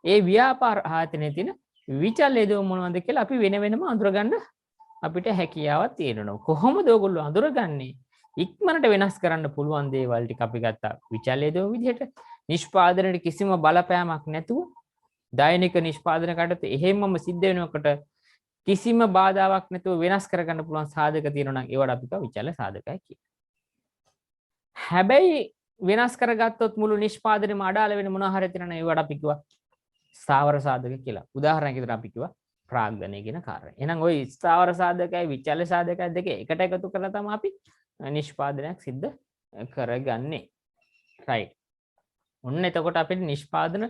ඒ ව්‍යාපාර ආයතනයේ තියෙන විචල් යෙදුම් මොනවද කියලා අපි වෙන වෙනම අඳුරගන්න අපිට හැකියාවක් තියෙනවා. කොහොමද ඔයගොල්ලෝ අඳුරගන්නේ? ඉක්මනට වෙනස් කරන්න පුළුවන් දේවල් ටික අපි ගත්තා විචල් යෙදුම් විදිහට. නිෂ්පාදනයේ කිසිම බලපෑමක් නැතුව දෛනික නිෂ්පාදන කටයුතු එහෙමම සිද්ධ වෙනකොට කිසිම බාධාවක් නැතුව වෙනස් කරගන්න පුළුවන් සාධක තියෙනවා නම් ඒවට අපි කියව විචල සාධකයි කියලා. හැබැයි වෙනස් කරගත්තොත් මුළු නිෂ්පාදනයම අඩාල වෙන මොනවා හරි තියෙනවා නම් ඒවට අපි කියව ස්ථාවර සාධක කියලා. උදාහරණයක් විදිහට අපි කියව ප්‍රාග්ධනය කියන කාරණය. එහෙනම් ওই ස්ථාවර සාධකයි විචල සාධකයි දෙක එකට එකතු කරලා තමයි අපි නිෂ්පාදනයක් සිද්ධ කරගන්නේ. රයිට්. ඔන්න එතකොට අපිට නිෂ්පාදන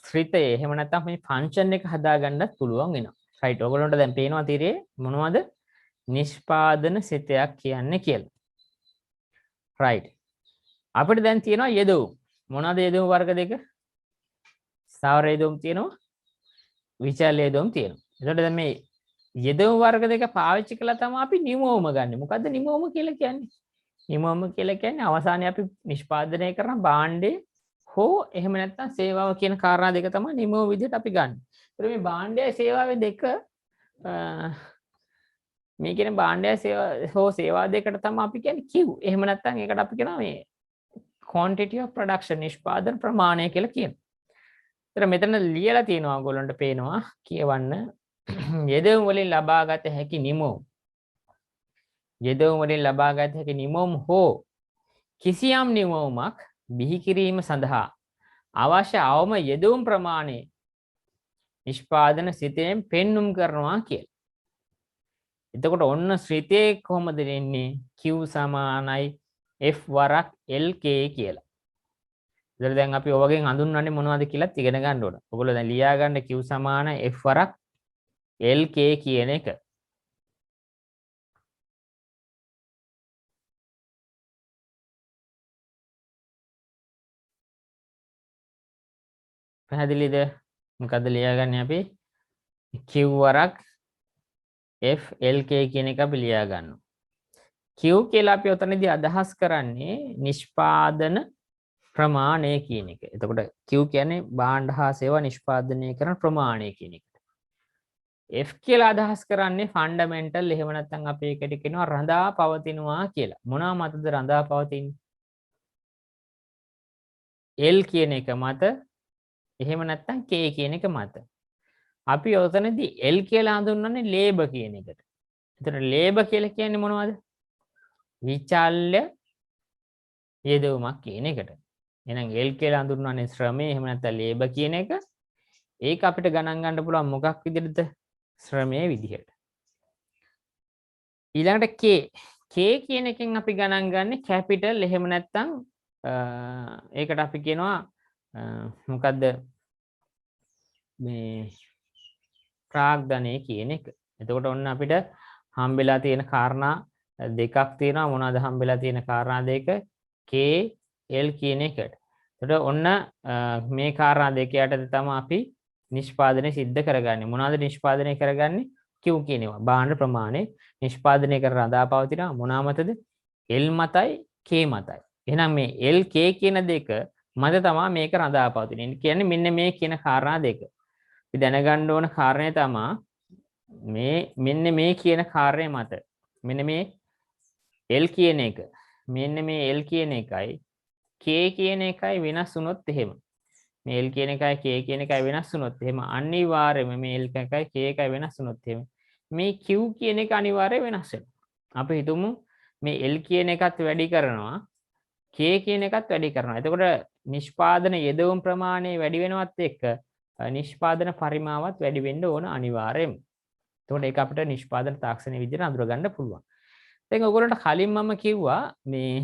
ශ්‍රිතය එහෙම නැත්නම් මේ ෆන්ක්ෂන් එක හදාගන්නත් පුළුවන් වෙනවා. රයිට්. ඔයගොල්ලන්ට දැන් පේනවා තීරේ මොනවද නිෂ්පාදන ශ්‍රිතයක් කියන්නේ කියලා. රයිට්. අපිට දැන් තියෙනවා යෙදුම්. මොනවද යෙදුම් වර්ග දෙක? ස්ථාවර යෙදුම් තියෙනවා. විචල් යෙදුම් තියෙනවා. එතකොට දැන් මේ යෙදුම් වර්ග දෙක පාවිච්චි කළා තමයි අපි නිමවුම ගන්න. මොකද්ද නිමවුම කියලා කියන්නේ? නිමවුම කියලා කියන්නේ අවසානයේ අපි නිෂ්පාදනය කරන භාණ්ඩේ හෝ එහෙම නැත්නම් සේවාව කියන කාරණා දෙක තමයි නිමවුම විදිහට අපි ගන්න. ඒතර මේ භාණ්ඩයයි සේවාවේ දෙක මේ කියන භාණ්ඩයයි හෝ සේවා දෙකට තමයි අපි කියන්නේ Q. එහෙම නැත්නම් ඒකට අපි කියනවා මේ quantity of production නිෂ්පාදන ප්‍රමාණය කියලා කියනවා. ඒතර මෙතන ලියලා තියෙනවා ඔයගොල්ලන්ට පේනවා කියවන්න යෙදවුම් වලින් ලබාගත හැකි නිමවුම්. යෙදවුම් වලින් ලබාගත හැකි නිමවුම් හෝ කිසියම් නිමවුමක් බිහි කිරීම සඳහා අවශ්‍ය අවම යෙදවුම් ප්‍රමාණය නිෂ්පාදන සිතෙන් පෙන්눔 කරනවා කියලා. එතකොට ඔන්න ශ්‍රිතේ කොහොමද දෙන්නේ? Q සමානයි F වරක් LK කියලා. ඉතින් දැන් අපි ඔයගෙන් හඳුන්වන්නේ මොනවද කියලාත් ඉගෙන ගන්න ඕන. ඔයගොල්ලෝ දැන් ලියා ගන්න Q සමාන F වරක් LK කියන එක. පැහැදිලිද? මොකද්ද ලියාගන්නේ අපි? Q වරක් F LK කියන එක අපි ලියා ගන්නවා. Q කියලා අපි ඔතනදී අදහස් කරන්නේ නිෂ්පාදන ප්‍රමාණය කියන එක. එතකොට Q කියන්නේ භාණ්ඩ හා සේවා නිෂ්පාදනය කරන ප්‍රමාණය කියන එක. F කියලා අදහස් කරන්නේ ෆන්ඩමෙන්ටල්, එහෙම නැත්නම් අපි ඒකට කියනවා රඳා පවතිනවා කියලා. මොනවා මතද රඳා පවතින්නේ? L කියන එක මත, එහෙම නැත්නම් K කියන එක මත. අපි ඔතනදී L කියලා හඳුන්වන්නේ ලේබ කියන එකට. එතකොට ලේබ කියලා කියන්නේ මොනවද? විචල්්‍ය යෙදවීමක් කියන එකට. එහෙනම් L කියලා හඳුන්වන්නේ ශ්‍රමය, එහෙම නැත්නම් ලේබ කියන එක. ඒක අපිට ගණන් ගන්න පුළුවන් මොකක් විදිහටද? ශ්‍රමයේ විදිහට. ඊළඟට K කියන එකෙන් අපි ගණන් ගන්නේ කැපිටල්, එහෙම නැත්නම් ඒකට අපි කියනවා මොකද්ද මේ ප්‍රාග්ධනය කියන එක. එතකොට ඔන්න අපිට හම්බෙලා තියෙන කාරණා දෙකක් තියෙනවා. මොනවද හම්බෙලා තියෙන කාරණා දෙක? K L කියන එකට. එතකොට ඔන්න මේ කාරණා දෙක යටතේ තමයි අපි නිෂ්පාදනය සිද්ධ කරගන්නේ. මොනවද නිෂ්පාදනය කරගන්නේ? Q කියනවා. භාණ්ඩ ප්‍රමාණය නිෂ්පාදනය කර රඳා පවතිනවා. මොනවා මතද? L මතයි K මතයි. එහෙනම් මේ L K කියන දෙක මත තමයි මේක රඳා පවතින්නේ. කියන්නේ මෙන්න මේ කියන කාරණා දෙක. අපි දැනගන්න ඕන කාරණේ තමයි මෙන්න මේ කියන කාර්යය මත මෙන්න මේ L කියන එක, මෙන්න මේ L කියන එකයි K කියන එකයි වෙනස් වුණොත් එහෙම, මේ L කියන එකයි K කියන එකයි වෙනස් වුණොත් එහෙම අනිවාර්යයෙන්ම මේ L එකයි K එකයි වෙනස් වුණොත් එහෙම මේ Q කියන එක අනිවාර්යයෙන් වෙනස් වෙනවා. අපි හිතමු මේ L කියන එකත් වැඩි කරනවා, K කියන එකත් වැඩි කරනවා. එතකොට නිෂ්පාදන යෙදවුම් ප්‍රමාණය වැඩි වෙනවත් එක්ක නිෂ්පාදන පරිමාවත් වැඩි වෙන්න ඕන අනිවාර්යයෙන්ම. එතකොට ඒක අපිට නිෂ්පාදන තාක්ෂණයේ විදිහට අඳුර ගන්න පුළුවන්. දැන් ඔයගොල්ලන්ට කලින් මම කිව්වා මේ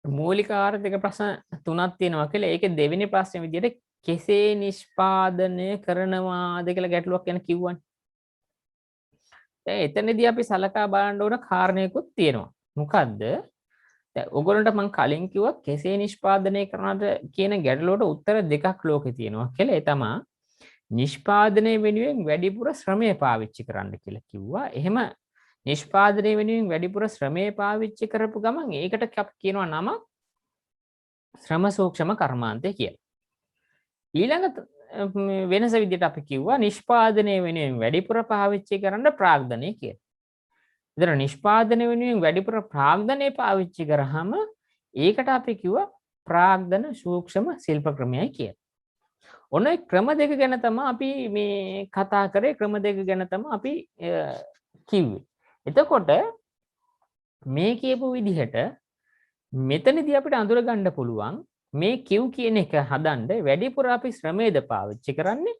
මූලික ආර්ථික ප්‍රශ්න තුනක් තියෙනවා කියලා. ඒකේ දෙවෙනි ප්‍රශ්නේ විදිහට කෙසේ නිෂ්පාදනය කරනවාද කියලා ගැටලුවක් ගැන කිව්වනේ. දැන් එතනදී අපි සලකා බලන්න ඕන කාරණේකුත් තියෙනවා. මොකද්ද? දැන් ඔයගොල්ලන්ට මම කලින් කිව්වා කෙසේ නිෂ්පාදනය කරනවද කියන ගැටලුවට උත්තර දෙකක් ලෝකේ තියෙනවා කියලා. ඒ තමයි නිෂ්පාදනය වෙනුවෙන් වැඩිපුර ශ්‍රමය පාවිච්චි කරන්න කියලා කිව්වා. එහෙම නිෂ්පාදනය වෙනුවෙන් වැඩිපුර ශ්‍රමය පාවිච්චි කරපු ගමන් ඒකට අපි කියනවා නම ශ්‍රම සූක්ෂම කර්මාන්තය කියලා. ඊළඟ වෙනස විදිහට අපි කිව්වා නිෂ්පාදනය වෙනුවෙන් වැඩිපුර පාවිච්චි කරන්න ප්‍රාග්ධනය කියලා. ඉතින් නිෂ්පාදනය වෙනුවෙන් වැඩිපුර ප්‍රාග්ධනය පාවිච්චි කරාම ඒකට අපි කිව්වා ප්‍රාග්ධන සූක්ෂම ශිල්ප ක්‍රමයයි කියලා. ඔන්න ඒ ක්‍රම දෙක ගැන තමයි අපි මේ කතා කරේ. ක්‍රම දෙක ගැන තමයි අපි කිව්වේ. එතකොට මේ කියපු විදිහට මෙතනදී අපිට අඳුර ගන්න පුළුවන් මේ Q කියන එක හදන්න වැඩිපුර අපි ශ්‍රමයේද පාවිච්චි කරන්නේ,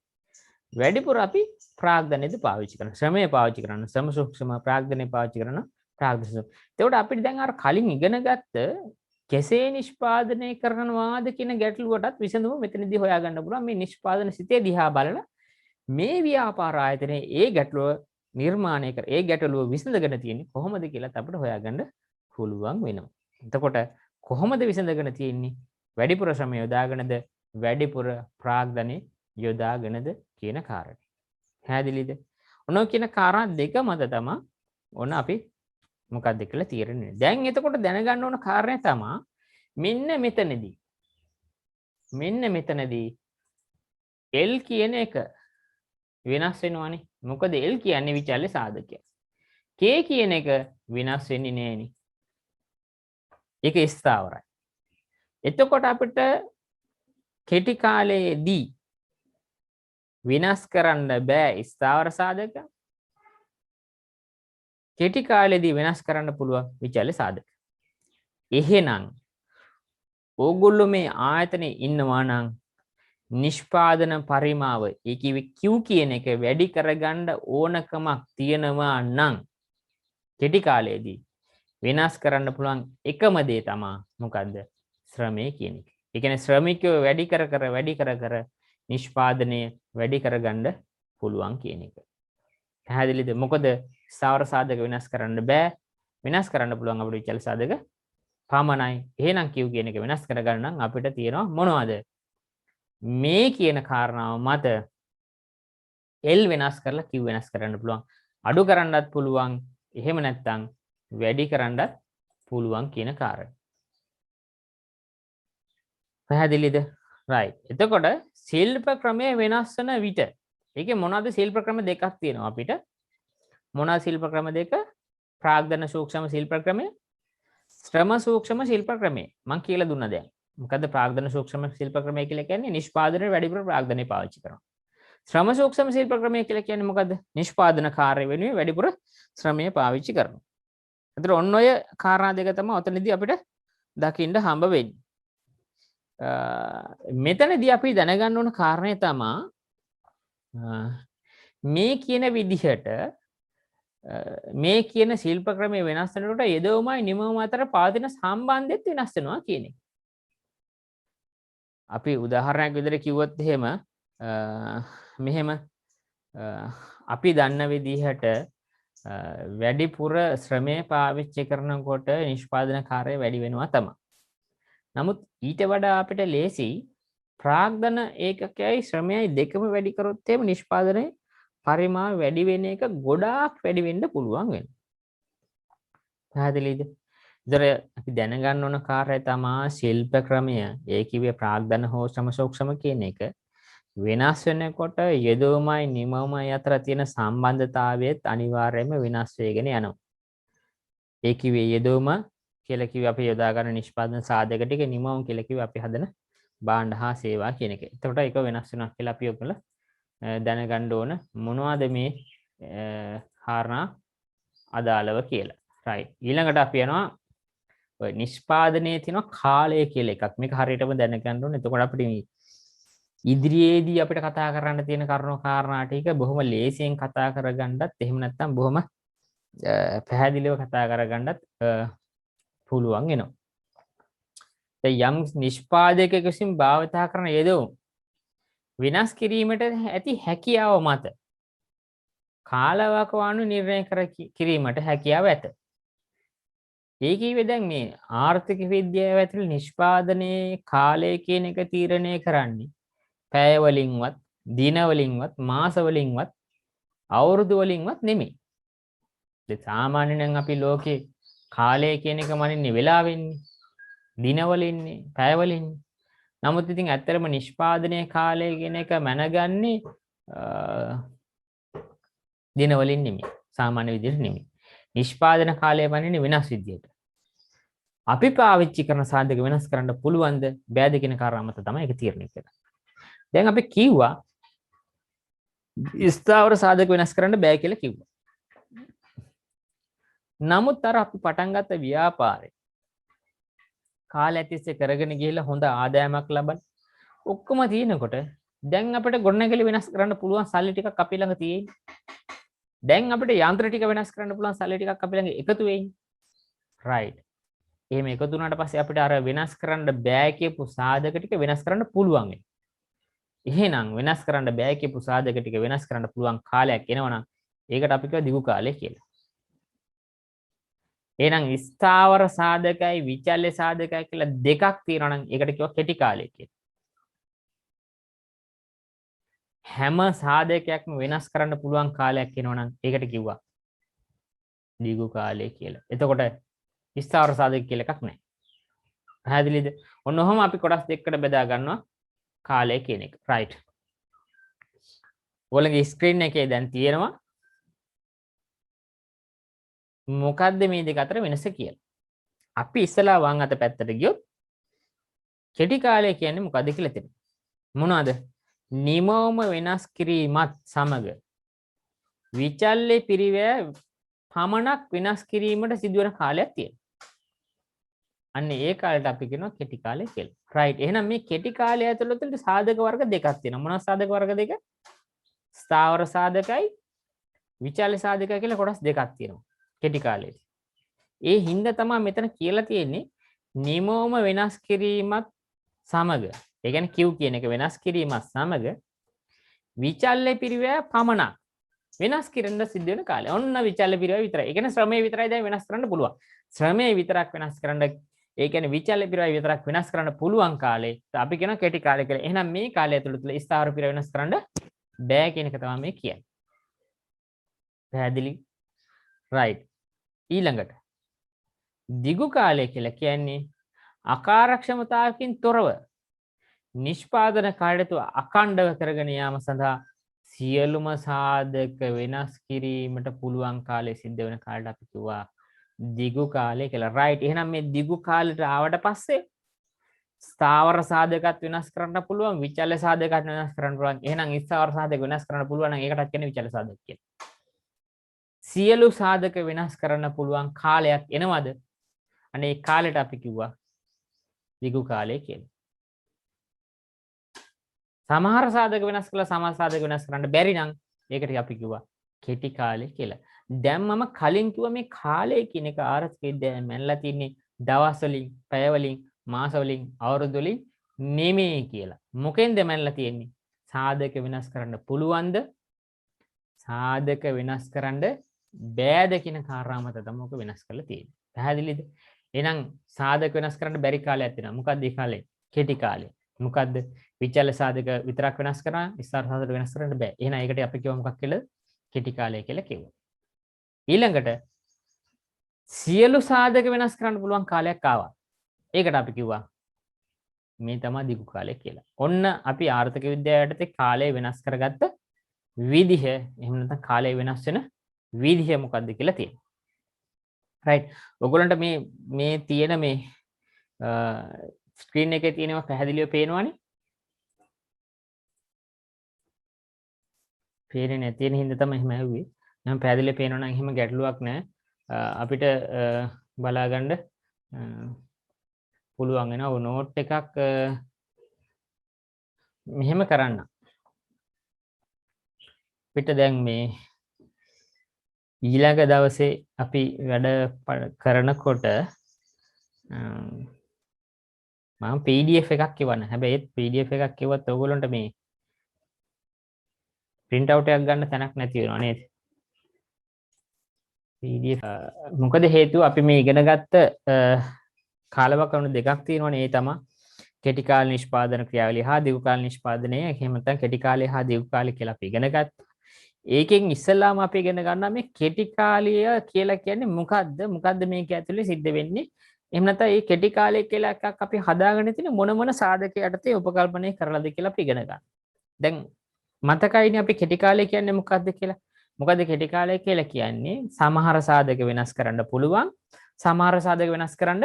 වැඩිපුර අපි ප්‍රාග්ධනයේද පාවිච්චි කරන්නේ. ශ්‍රමය පාවිච්චි කරන ශ්‍රම සූක්ෂම, ප්‍රාග්ධනය පාවිච්චි කරන ප්‍රාග්ධන. එතකොට අපිට දැන් අර කලින් ඉගෙන ගත්ත කෙසේ නිෂ්පාදනය කරනවාද කියන ගැටලුවටත් විසඳුම මෙතනදී හොයාගන්න පුළුවන්. මේ නිෂ්පාදන සිතේ දිහා බලලා මේ ව්‍යාපාර ආයතනයේ ඒ ගැටලුව නිර්මාණය කර ඒ ගැටලුව විසඳගෙන තියෙන්නේ කොහොමද කියලා අපිට හොයාගන්න පුළුවන් වෙනවා. එතකොට කොහොමද විසඳගෙන තියෙන්නේ? වැඩිපුර ශ්‍රම යොදාගෙනද වැඩිපුර ප්‍රාග්ධනෙ යොදාගෙනද කියන කාරණේ. පැහැදිලිද? ඔන්න කියන කාරණා දෙක මත තමයි ඔන්න අපි මොකක්ද කියලා තීරණය. දැන් එතකොට දැනගන්න ඕන කාරණේ තමයි මෙන්න මෙතනදී L කියන එක වෙනස් වෙනවනේ. මොකද L කියන්නේ විචල්්‍ය සාධකයක්. K කියන එක වෙනස් වෙන්නේ නෑනේ. ඒක ස්ථාවරයි. එතකොට අපිට කෙටි කාලයේදී විනාශ කරන්න බෑ ස්ථාවර සාධක. කෙටි කාලයේදී වෙනස් කරන්න පුළුවන් විචල්්‍ය සාධක. එහෙනම් ඕගොල්ලෝ මේ ආයතනයේ ඉන්නවා නම් නිෂ්පාදන පරිමාව ඒ කිව්වේ Q කියන එක වැඩි කරගන්න ඕනකමක් තියෙනවා නම් කෙටි කාලයේදී වෙනස් කරන්න පුළුවන් එකම දේ තමයි මොකද්ද? ශ්‍රමය කියන එක. ඒ කියන්නේ ශ්‍රමිකයෝ වැඩි කර නිෂ්පාදනය වැඩි කරගන්න පුළුවන් කියන එක. පැහැදිලිද? මොකද ස්ථාවර සාධක වෙනස් කරන්න බෑ. වෙනස් කරන්න පුළුවන් අපිට විචල සාධක පමණයි. එහෙනම් Q කියන එක වෙනස් කරගන්න නම් අපිට තියෙනවා මොනවද? මේ කියන කාරණාව මත L වෙනස් කරලා Q වෙනස් කරන්න පුළුවන්. අඩු කරන්නත් පුළුවන්. එහෙම නැත්නම් වැඩි කරන්නත් පුළුවන් කියන කාරණා. පැහැදිලිද? right. එතකොට ශිල්ප ක්‍රමය වෙනස් වෙන විට ඒකේ මොනවද ශිල්ප ක්‍රම දෙකක් තියෙනවා අපිට. මොනවද ශිල්ප ක්‍රම දෙක? ප්‍රාග්ධන සූක්ෂම ශිල්ප ක්‍රමය, ශ්‍රම සූක්ෂම ශිල්ප ක්‍රමය. මම කියලා දුන්නා දැන්. මොකද්ද ප්‍රාග්ධන සූක්ෂම ශිල්ප ක්‍රමය කියලා කියන්නේ? නිෂ්පාදනයේ වැඩිපුර ප්‍රාග්ධනය පාවිච්චි කරනවා. ශ්‍රම සූක්ෂම ශිල්ප ක්‍රමය කියලා කියන්නේ මොකද්ද? නිෂ්පාදන කාර්ය වෙනුවෙන් වැඩිපුර ශ්‍රමය පාවිච්චි කරනවා. ඒතර ඔන්න ඔය කාරණා දෙක තමයි ඔතනදී අපිට දකින්න හම්බ වෙන්නේ. මෙතනදී අපි දැනගන්න ඕන කාරණේ තමයි මේ කියන විදිහට මේ කියන ශිල්ප ක්‍රමය වෙනස් වෙනකොට යෙදවුමයි නිමවුම අතර පවතින සම්බන්ධෙත් වෙනස් වෙනවා කියන එක. අපි උදාහරණයක් විදිහට කිව්වොත් එහෙම මෙහෙම අපි දන්න විදිහට වැඩිපුර ශ්‍රමය පාවිච්චි කරනකොට නිෂ්පාදන කාර්යය වැඩි වෙනවා තමයි. නමුත් ඊට වඩා අපිට ලේසි ප්‍රාග්ධන ඒකකයයි ශ්‍රමයයි දෙකම වැඩි කරොත් එහෙම නිෂ්පාදනයේ පරිමාව වැඩි වෙන එක ගොඩාක් වැඩි වෙන්න පුළුවන් වෙනවා. පැහැදිලිද? ඉතින් අපි දැනගන්න ඕන කාර්යය තමයි ශිල්ප ක්‍රමය. ඒ කිව්වේ ප්‍රාග්ධන හෝ ශ්‍රම සූක්ෂම කියන එක වෙනස් වෙනකොට යෙදවුමයි නිමවුමයි අතර තියෙන සම්බන්ධතාවයත් අනිවාර්යයෙන්ම වෙනස් වෙගෙන යනවා. ඒ කිව්වේ යෙදවුම කියලා කිව්වේ අපි යොදා ගන්න නිෂ්පාදන සාධක ටික, නිමවුම කියලා කිව්වේ අපි හදන භාණ්ඩ හා සේවා කියන එක. එතකොට ඒක වෙනස් වෙනවා කියලා අපි ඔයගොල්ලෝ දැනගන්න ඕන මොනවද මේ කාරණා අදාළව කියලා. right. ඊළඟට අපි යනවා ඔය නිෂ්පාදනයේ තියෙන කාලය කියලා එකක්. මේක හරියටම දැනගන්න ඕනේ. එතකොට අපිට ඉදිරියේදී අපිට කතා කරන්න තියෙන කරුණු කාරණා ටික බොහොම ලේසියෙන් කතා කරගන්නත් එහෙම නැත්නම් බොහොම පැහැදිලිව කතා කරගන්නත් පුළුවන් වෙනවා. දැන් යම් නිෂ්පාදකයෙකු විසින් භාවිතා කරන යෙදවුම් විනාශ කිරීමට ඇති හැකියාව මත කාලවකවානු නිර්ණය කර කිරීමට හැකියාව ඇත. ඒ කිව්වේ දැන් මේ ආර්ථික විද්‍යාව ඇතුළේ නිෂ්පාදනයේ කාලය කියන එක තීරණය කරන්නේ පැය වලින්වත්, දින වලින්වත්, මාස වලින්වත්, අවුරුදු වලින්වත් නෙමෙයි. ඒ සාමාන්‍යයෙන් අපි ලෝකේ කාලය කියන එක මනින්නේ වෙලාවෙන්නේ, දින වලින්නේ, පැය වලින්නේ. නමුත් ඉතින් ඇත්තටම නිෂ්පාදනයේ කාලය කියන එක මැනගන්නේ දින වලින් නෙමෙයි. සාමාන්‍ය විදිහට නෙමෙයි. නිෂ්පාදන කාලය මනින්නේ වෙනස් විදිහට. අපි පාවිච්චි කරන සාධක වෙනස් කරන්න පුළුවන්ද බෑද කියන කාරණා මත තමයි ඒක තීරණය කරන්නේ. දැන් අපි කිව්වා ස්ථාවර සාධක වෙනස් කරන්න බෑ කියලා කිව්වා. නමුත් අර අපි පටන් ගත්ත ව්‍යාපාරේ කාලය තිස්සේ කරගෙන ගිහිල්ලා හොඳ ආදායමක් ලබන ඔක්කොම තියෙනකොට දැන් අපිට ගොඩනැගිලි වෙනස් කරන්න පුළුවන් සල්ලි ටිකක් අපි ළඟ තියෙන්නේ. දැන් අපිට යන්ත්‍ර ටික වෙනස් කරන්න පුළුවන් සල්ලි ටිකක් අපි ළඟ එකතු වෙන්නේ. right. එහෙම එකතු වුණාට පස්සේ අපිට අර වෙනස් කරන්න බෑ කියපු සාධක ටික වෙනස් කරන්න පුළුවන් වෙනවා. එහෙනම් වෙනස් කරන්න බෑ කියපු සාධක ටික වෙනස් කරන්න පුළුවන් කාලයක් එනවනම් ඒකට අපි කියව දිගු කාලය කියලා. එහෙනම් ස්ථාවර සාධකයි විචල්්‍ය සාධකයි කියලා දෙකක් තියෙනවා නම් ඒකට කියව කෙටි කාලය කියලා. හැම සාධකයක්ම වෙනස් කරන්න පුළුවන් කාලයක් එනවනම් ඒකට කිව්වා දිගු කාලය කියලා. එතකොට ස්ථාවර සාධක කියලා එකක් නැහැ. පැහැදිලිද? ඔන්න ඔහම අපි කොටස් දෙකකට බෙදා ගන්නවා කාලය කියන එක. right. ඔයගොල්ලන්ගේ ස්ක්‍රීන් එකේ දැන් තියෙනවා මොකද්ද මේ දෙක අතර වෙනස කියලා. අපි ඉස්සලා වම් අත පැත්තට ගියොත් කෙටි කාලය කියන්නේ මොකද්ද කියලා තියෙනවා. මොනවද? නිමවම වෙනස් කිරීමත් සමග විචල්්‍ය පිරිවැය පමණක් වෙනස් කිරීමට සිදුවන කාලයක් තියෙනවා. අන්න ඒ කාලයට අපි කියනවා කෙටි කාලය කියලා. රයිට්. එහෙනම් මේ කෙටි කාලය ඇතුළත සාධක වර්ග දෙකක් තියෙනවා. මොනවාද සාධක වර්ග දෙක? ස්ථාවර සාධකයි විචල්්‍ය සාධකයි කියලා කොටස් දෙකක් තියෙනවා කෙටි කාලයේ. ඒ හින්දා තමයි මෙතන කියලා තියෙන්නේ නිමෝම වෙනස් කිරීමත් සමග. ඒ කියන්නේ Q කියන එක වෙනස් කිරීමත් සමග විචල්්‍ය පිරිවැය පමණක් වෙනස් කිරෙන්න සිද්ධ වෙන කාලය. ඔන්න විචල්්‍ය පිරිවැය විතරයි. ඒ කියන්නේ ශ්‍රමයේ විතරයි දැන් වෙනස් කරන්න පුළුවන්. ශ්‍රමයේ විතරක් වෙනස් කරන්න ඒ කියන්නේ විචල්්‍ය පිරිවැය විතරක් වෙනස් කරන්න පුළුවන් කාලේ අපි කියන කෙටි කාලය කියලා. එහෙනම් මේ කාලය ඇතුළත ස්ථාවර පිරිවැය වෙනස් කරන්න බෑ කියන එක තමයි මේ කියන්නේ. පැහැදිලි? රයිට්. ඊළඟට දිගු කාලය කියලා කියන්නේ අකාර්යක්ෂමතාවකින් තොරව නිෂ්පාදන කාර්යතු අඛණ්ඩව කරගෙන යාම සඳහා සියලුම සාධක වෙනස් කිරීමට පුළුවන් කාලය සිද්ධ වෙන කාලයට අපි කිව්වා දිගු කාලය කියලා. රයිට්. එහෙනම් මේ දිගු කාලයට ආවට පස්සේ ස්ථාවර සාධකත් වෙනස් කරන්න පුළුවන්, විචල්්‍ය සාධකත් වෙනස් කරන්න පුළුවන්. එහෙනම් ස්ථාවර සාධක වෙනස් කරන්න පුළුවන් නම් ඒකටත් කියන්නේ විචල්්‍ය සාධක කියලා. සියලු සාධක වෙනස් කරන්න පුළුවන් කාලයක් එනවද? අනේ ඒ කාලයට අපි කිව්වා දිගු කාලය කියලා. සමහර සාධක වෙනස් කළා සමහර සාධක වෙනස් කරන්න බැරි නම් ඒකට අපි කිව්වා කෙටි කාලය කියලා. දැන් මම කලින් කිව්වා මේ කාලය කියන එක ආර්ථිකයේ මැනලා තින්නේ දවස් වලින්, පැය වලින්, මාස වලින්, අවුරුදු වලින් නෙමෙයි කියලා. මොකෙන්ද මැනලා තියෙන්නේ? සාධක වෙනස් කරන්න පුළුවන්ද? සාධක වෙනස් කරන්න බෑද කියන කාරණා මත තමයි ඔක වෙනස් කරලා තියෙන්නේ. පැහැදිලිද? එහෙනම් සාධක වෙනස් කරන්න බැරි කාලයක් තියෙනවා. මොකක්ද ඒ කාලේ? කෙටි කාලය. මොකද්ද? විචල්්‍ය සාධක විතරක් වෙනස් කරා ස්ථාවර සාධක වෙනස් කරන්න බෑ. එහෙනම් ඒකට අපි කියව මොකක් කියලා? කෙටි කාලය කියලා කිව්වා. ඊළඟට සියලු සාධක වෙනස් කරන්න පුළුවන් කාලයක් ආවා. ඒකට අපි කිව්වා මේ තමයි දිගු කාලය කියලා. ඔන්න අපි ආර්ථික විද්‍යාව යටතේ කාලය වෙනස් කරගත්ත විදිහ, එහෙම නැත්නම් කාලය වෙනස් වෙන විදිහ මොකක්ද කියලා තියෙනවා. රයිට්. ඔයගොල්ලන්ට මේ තියෙන මේ ස්ක්‍රීන් එකේ තියෙනවා පැහැදිලිව පේනවනේ? පේන්නේ නැති වෙන හින්දා තමයි එහෙම ඇහුවේ. නම් පැහැදිලිව පේනවා නම් එහෙම ගැටලුවක් නැහැ. අපිට බලා ගන්න පුළුවන් වෙනවා. නෝට් එකක් මෙහෙම කරන්න. අපිට දැන් මේ ඊළඟ දවසේ අපි වැඩ කරනකොට මම PDF එකක් කියවන්න. හැබැයි ඒත් PDF එකක් කියවත් ඔයගොල්ලන්ට මේ print out එකක් ගන්න තැනක් නැති වෙනවා නේද? PDF මොකද හේතුව අපි මේ ඉගෙන ගත්ත කාලවකරණු දෙකක් තියෙනවනේ. ඒ තමයි කෙටි කාල නිෂ්පාදන ක්‍රියාවලිය හා දිගු කාල නිෂ්පාදනය. එහෙම නැත්නම් කෙටි කාලය හා දිගු කාලය කියලා අපි ඉගෙන ගත්තා. ඒකෙන් ඉස්සෙල්ලාම අපි ඉගෙන ගන්නවා මේ කෙටි කාලය කියලා කියන්නේ මොකද්ද? මොකද්ද මේක ඇතුලේ සිද්ධ වෙන්නේ? එහෙම නැත්නම් මේ කෙටි කාලය කියලා එකක් අපි හදාගෙන තියෙන මොන සාධක යටතේ උපකල්පනය කරලාද කියලා අපි ඉගෙන ගන්න. දැන් මතකයිනේ අපි කෙටි කාලය කියන්නේ මොකද්ද කියලා. මොකද කෙටි කාලය කියලා කියන්නේ සමහර සාධක වෙනස් කරන්න පුළුවන්, සමහර සාධක වෙනස් කරන්න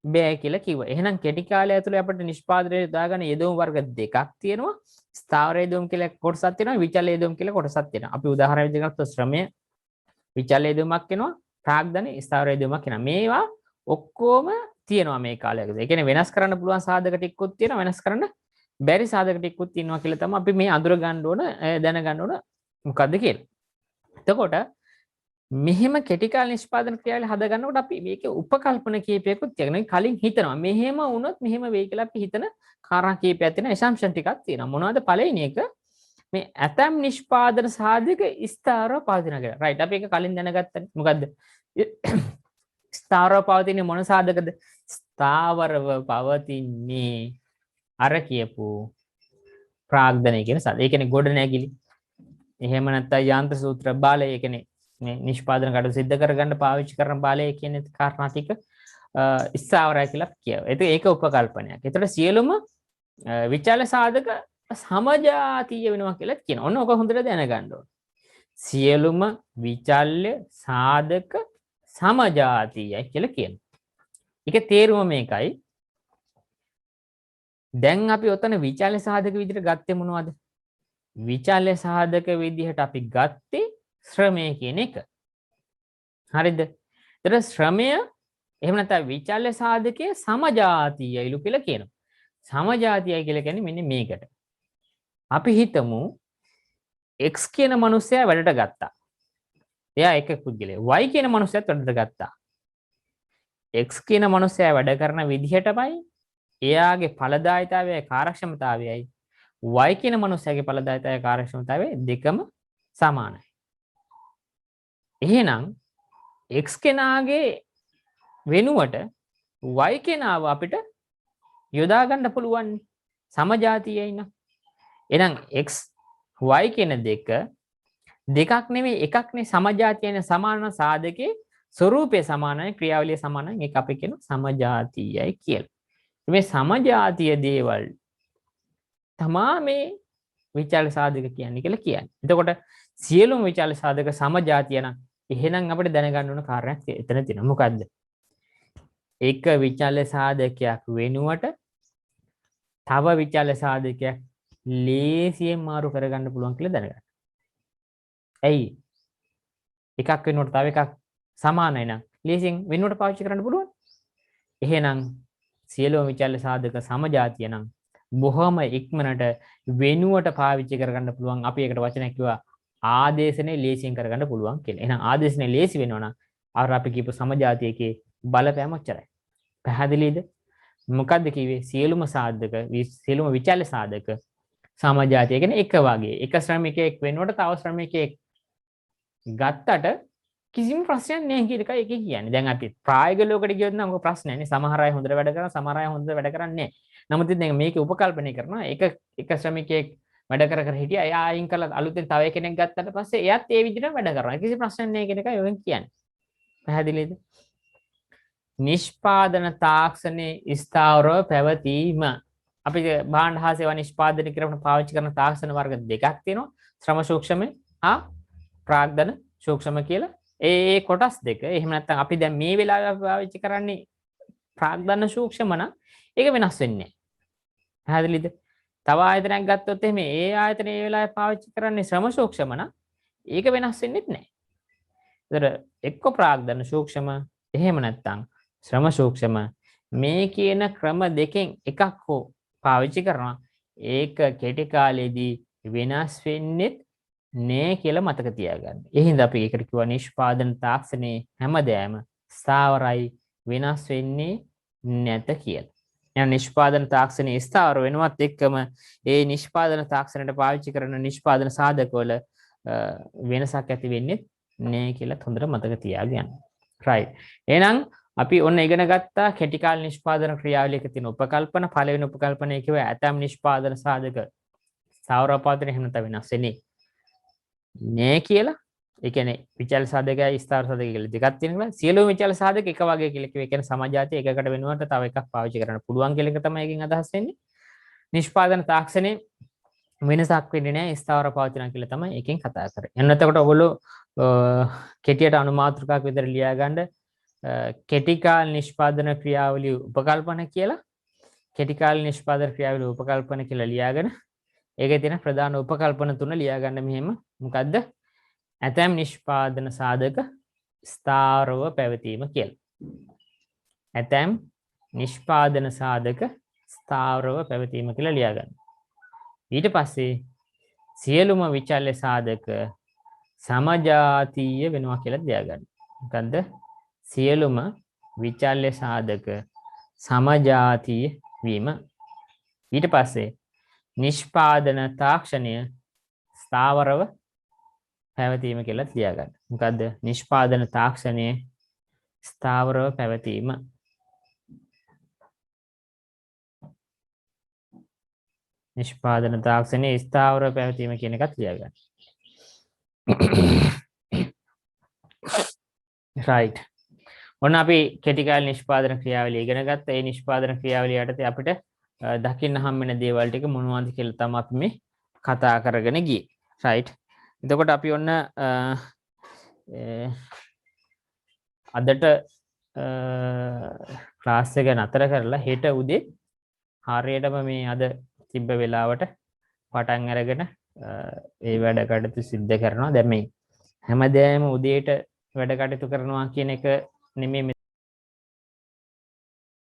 බෑ කියලා කිව්වා. එහෙනම් කෙටි කාලය ඇතුලේ අපිට නිෂ්පාදනයේ දාගන්න යෙදවුම් වර්ග දෙකක් තියෙනවා. ස්ථාවර යෙදවුම් කියලා කොටසක් තියෙනවා, විචල්්‍ය යෙදවුම් කියලා කොටසක් තියෙනවා. අපි උදාහරණ විදිහට ගත්තොත් ශ්‍රමය විචල්්‍ය යෙදවුමක් වෙනවා, ප්‍රාග්ධනය ස්ථාවර යෙදවුමක් වෙනවා. මේවා ඔක්කොම තියෙනවා මේ කාලයකදී. ඒ කියන්නේ වෙනස් කරන්න පුළුවන් සාධක ටිකකුත් තියෙනවා, වෙනස් කරන්න බැරි සාධක ටිකකුත් තියෙනවා කියලා තමයි අපි මේ අඳුර ගන්න ඕන, දැනගන්න ඕන මොකද්ද කියලා. එතකොට මෙහෙම කෙටි කාල නිෂ්පාදන ක්‍රියාවලිය හද ගන්නකොට අපි මේකේ උපකල්පන කීපයකුත් තියෙනවා. කලින් හිතනවා මෙහෙම වුණොත් මෙහෙම වෙයි කියලා අපි හිතන කාරණා කීපයක් තියෙනවා. assumption ටිකක් තියෙනවා. මොනවද? පළවෙනි එක මේ ඇතම් නිෂ්පාදන සාධක ස්ථාවරව පවතිනවා කියලා. රයිට්. අපි ඒක කලින් දැනගත්තා. මොකද්ද? ස්ථාවරව පවතින්නේ මොන සාධකද? ස්ථාවරව පවතින්නේ අර කියපු ප්‍රාග්ධනය කියන සාධක. ඒ කියන්නේ ගොඩ නැගිලි. එහෙම නැත්නම් යාන්ත්‍ර සූත්‍ර බාලය. ඒ කියන්නේ මේ නිෂ්පාදන කටයුතු සිද්ධ කරගන්න පාවිච්චි කරන බාලය කියන කාරණා ටික ස්ථාවරයි කියලා කියනවා. ඒක උපකල්පනයක්. ඒතකොට සියලුම විචල්්‍ය සාධක සමජාතීය වෙනවා කියලා කියනවා. ඔන්න ඔක හොඳට දැනගන්න ඕන. සියලුම විචල්්‍ය සාධක සමජාතීයයි කියලා කියනවා. ඒක තේරුම මේකයි. දැන් අපි ඔතන විචල්්‍ය සාධක විදිහට ගත්තේ මොනවද? විචල්්‍ය සාධක විදිහට අපි ගත්තේ ශ්‍රමය කියන එක. හරිද? ඒතර ශ්‍රමය එහෙම නැත්නම් විචල්්‍ය සාධකයේ සමජාතීයයිලු කියලා කියනවා. සමජාතීයයි කියලා කියන්නේ මෙන්න මේකට. අපි හිතමු x කියන මනුස්සයා වැඩට ගත්තා. එයා එක පුද්ගලයා. y කියන මනුස්සයාත් වැඩට ගත්තා. x කියන මනුස්සයා වැඩ කරන විදිහටමයි එයාගේ ඵලදායීතාවයයි කාර්යක්ෂමතාවයයි y කියන මනුස්සයාගේ ඵලදායීතාවයයි කාර්යක්ෂමතාවයයි දෙකම සමානයි. එහෙනම් x කෙනාගේ වෙනුවට y කෙනාව අපිට යොදා ගන්න පුළුවන් සමජාතීයයි න ะ. එහෙනම් x y කියන දෙකක් නෙමෙයි එකක්නේ සමජාතීයන සමාන සාධකේ ස්වરૂපය සමානයි ක්‍රියාවලිය සමානයි ඒක අපි කියන සමජාතීයයි කියලා. මේ සමජාතීය දේවල් තමා මේ විචාල සාධක කියන්නේ කියලා කියන්නේ. එතකොට සියලුම විචාල සාධක සමජාතීය නම් එහෙනම් අපිට දැනගන්න ඕන කාරණයක් එතන තියෙනවා. මොකද්ද? එක විචාල සාධකයක් වෙනුවට තව විචාල සාධකයක් ලේසියෙන් මාරු කරගන්න පුළුවන් කියලා දැනගන්න. ඇයි? එකක් වෙනුවට තව එකක් සමානයි නම් ලේසියෙන් වෙනුවට පාවිච්චි කරන්න පුළුවන්. එහෙනම් සියලුම විචාල සාධක සමජාතීය නම් බොහොම ඉක්මනට වෙනුවට පාවිච්චි කරගන්න පුළුවන්. අපි ඒකට වචනයක් කිව්වා ආදේශනේ ලේසියෙන් කරගන්න පුළුවන් කියලා. එහෙනම් ආදේශනේ ලේසි වෙනවා නම් අර අපි කියපු සමජාතීයකේ බලපෑම ඔච්චරයි. පැහැදිලිද? මොකද්ද කිව්වේ? සියලුම සාධක සියලුම විචාල සාධක සමජාතීය කියන්නේ එක වගේ. එක ශ්‍රමිකයෙක් වෙනුවට තව ශ්‍රමිකයෙක් ගත්තට කිසිම ප්‍රශ්නයක් නැහැ කියන එකයි ඒකේ කියන්නේ. දැන් අපි ප්‍රායෝගික ලෝකෙට ගියොත් නම් මොකක් ප්‍රශ්නයක් නේ. සමහර අය හොඳට වැඩ කරනවා, සමහර අය හොඳට වැඩ කරන්නේ නැහැ. නමුත් ඉතින් මේක උපකල්පනය කරනවා. එක ශ්‍රමිකයෙක් වැඩ කර හිටියා. එයා අයින් කරලා අලුතෙන් තව කෙනෙක් ගත්තට පස්සේ එයාත් ඒ විදිහට වැඩ කරනවා. කිසි ප්‍රශ්නයක් නැහැ කියන එකයි ඔයන් කියන්නේ. පැහැදිලිද? නිෂ්පාදන තාක්ෂණයේ ස්ථාවරව පැවතීම. අපි භාණ්ඩ හා සේවා නිෂ්පාදනය කරන පාවිච්චි කරන තාක්ෂණ වර්ග දෙකක් තියෙනවා. ශ්‍රම සූක්ෂම හා ප්‍රාග්ධන සූක්ෂම කියලා. ඒ කොටස් දෙක. එහෙම නැත්නම් අපි දැන් මේ වෙලාවේ පාවිච්චි කරන්නේ ප්‍රාග්ධන සූක්ෂම නම් ඒක වෙනස් වෙන්නේ නැහැ. පැහැදිලිද? තව ආයතනයක් ගත්තොත් එහෙම ඒ ආයතනයේ ඒ වෙලාවේ පාවිච්චි කරන්නේ ශ්‍රම සූක්ෂම නම් ඒක වෙනස් වෙන්නේ නැහැ. ඒතර එක්ක ප්‍රාග්ධන සූක්ෂම එහෙම නැත්නම් ශ්‍රම සූක්ෂම මේ කියන ක්‍රම දෙකෙන් එකක් හෝ පාවිච්චි කරනවා. ඒක කෙටි කාලෙදී වෙනස් වෙන්නේ නෑ කියලා මතක තියාගන්න. ඒ හින්දා අපි ඒකට කිව්වා නිෂ්පාදන තාක්ෂණයේ හැමදෑම ස්ථාවරයි වෙනස් වෙන්නේ නැත කියලා. එහෙනම් නිෂ්පාදන තාක්ෂණයේ ස්ථාවර වෙනවත් එක්කම ඒ නිෂ්පාදන තාක්ෂණයට පාවිච්චි කරන නිෂ්පාදන සාධකවල වෙනසක් ඇති වෙන්නේ නෑ කියලා හොඳට මතක තියාගන්න. right. එහෙනම් අපි ඔන්න ඉගෙන ගත්තා කෙටි කාල නිෂ්පාදන ක්‍රියාවලියක තියෙන උපකල්පන. පළවෙනි උපකල්පනය කිව්වා ඇතම් නිෂ්පාදන සාධක ස්ථාවරව පවතින එහෙම නැත්නම් වෙනස් වෙන්නේ නෑ කියලා. ඒ කියන්නේ විචාල සාධකයි ස්ථාවර සාධකයි කියලා දෙකක් තියෙනවා. සියලුම විචාල සාධක එක වගේ කියලා කිව්වේ. ඒ කියන්නේ සමජාතීය එකකට වෙනුවට තව එකක් පාවිච්චි කරන්න පුළුවන් කියලා එක තමයි එකෙන් අදහස් වෙන්නේ. නිෂ්පාදන තාක්ෂණයේ වෙනසක් වෙන්නේ නෑ ස්ථාවර පවතිනවා කියලා තමයි එකෙන් කතා කරන්නේ. එන්න එතකොට ඔයගොල්ලෝ කෙටියට අනුමාත්‍රකයක් විතර ලියා ගන්න කෙටි කාල නිෂ්පාදන ක්‍රියාවලිය උපකල්පන කියලා කෙටි කාල නිෂ්පාදන ක්‍රියාවලිය උපකල්පන කියලා ලියාගෙන ඒකේ තියෙන ප්‍රධාන උපකල්පන තුන ලියා ගන්න මෙහෙම. මොකද්ද? ඇතැම් නිෂ්පාදන සාධක ස්ථාවරව පැවතීම කියලා. ඇතැම් නිෂ්පාදන සාධක ස්ථාවරව පැවතීම කියලා ලියා ගන්න. ඊට පස්සේ සියලුම විචල්්‍ය සාධක සමජාතීය වෙනවා කියලා ලියා ගන්න. මොකද්ද? සියලුම විචල්්‍ය සාධක සමජාතීය වීම. ඊට පස්සේ නිෂ්පාදන තාක්ෂණය ස්ථාවරව පැවතීම කියලා ලියා ගන්න. මොකද්ද? නිෂ්පාදන තාක්ෂණය ස්ථාවරව පැවතීම. නිෂ්පාදන තාක්ෂණයේ ස්ථාවරව පැවතීම කියන එකත් ලියා ගන්න. right. ඔන්න අපි කෙටි කාල නිෂ්පාදන ක්‍රියාවලිය ඉගෙන ගත්තා. ඒ නිෂ්පාදන ක්‍රියාවලිය යටතේ අපිට දකින්න හම් වෙන දේවල් ටික මොනවද කියලා තමයි අපි මේ කතා කරගෙන ගියේ. right. එතකොට අපි ඔන්න අදට ක්ලාස් එක නතර කරලා හෙට උදේ හරියටම මේ අද තිබ්බ වෙලාවට පටන් අරගෙන ඒ වැඩ කටයුතු සිද්ධ කරනවා. දැන් මේ හැමදේම උදේට වැඩ කටයුතු කරනවා කියන එක නෙමෙයි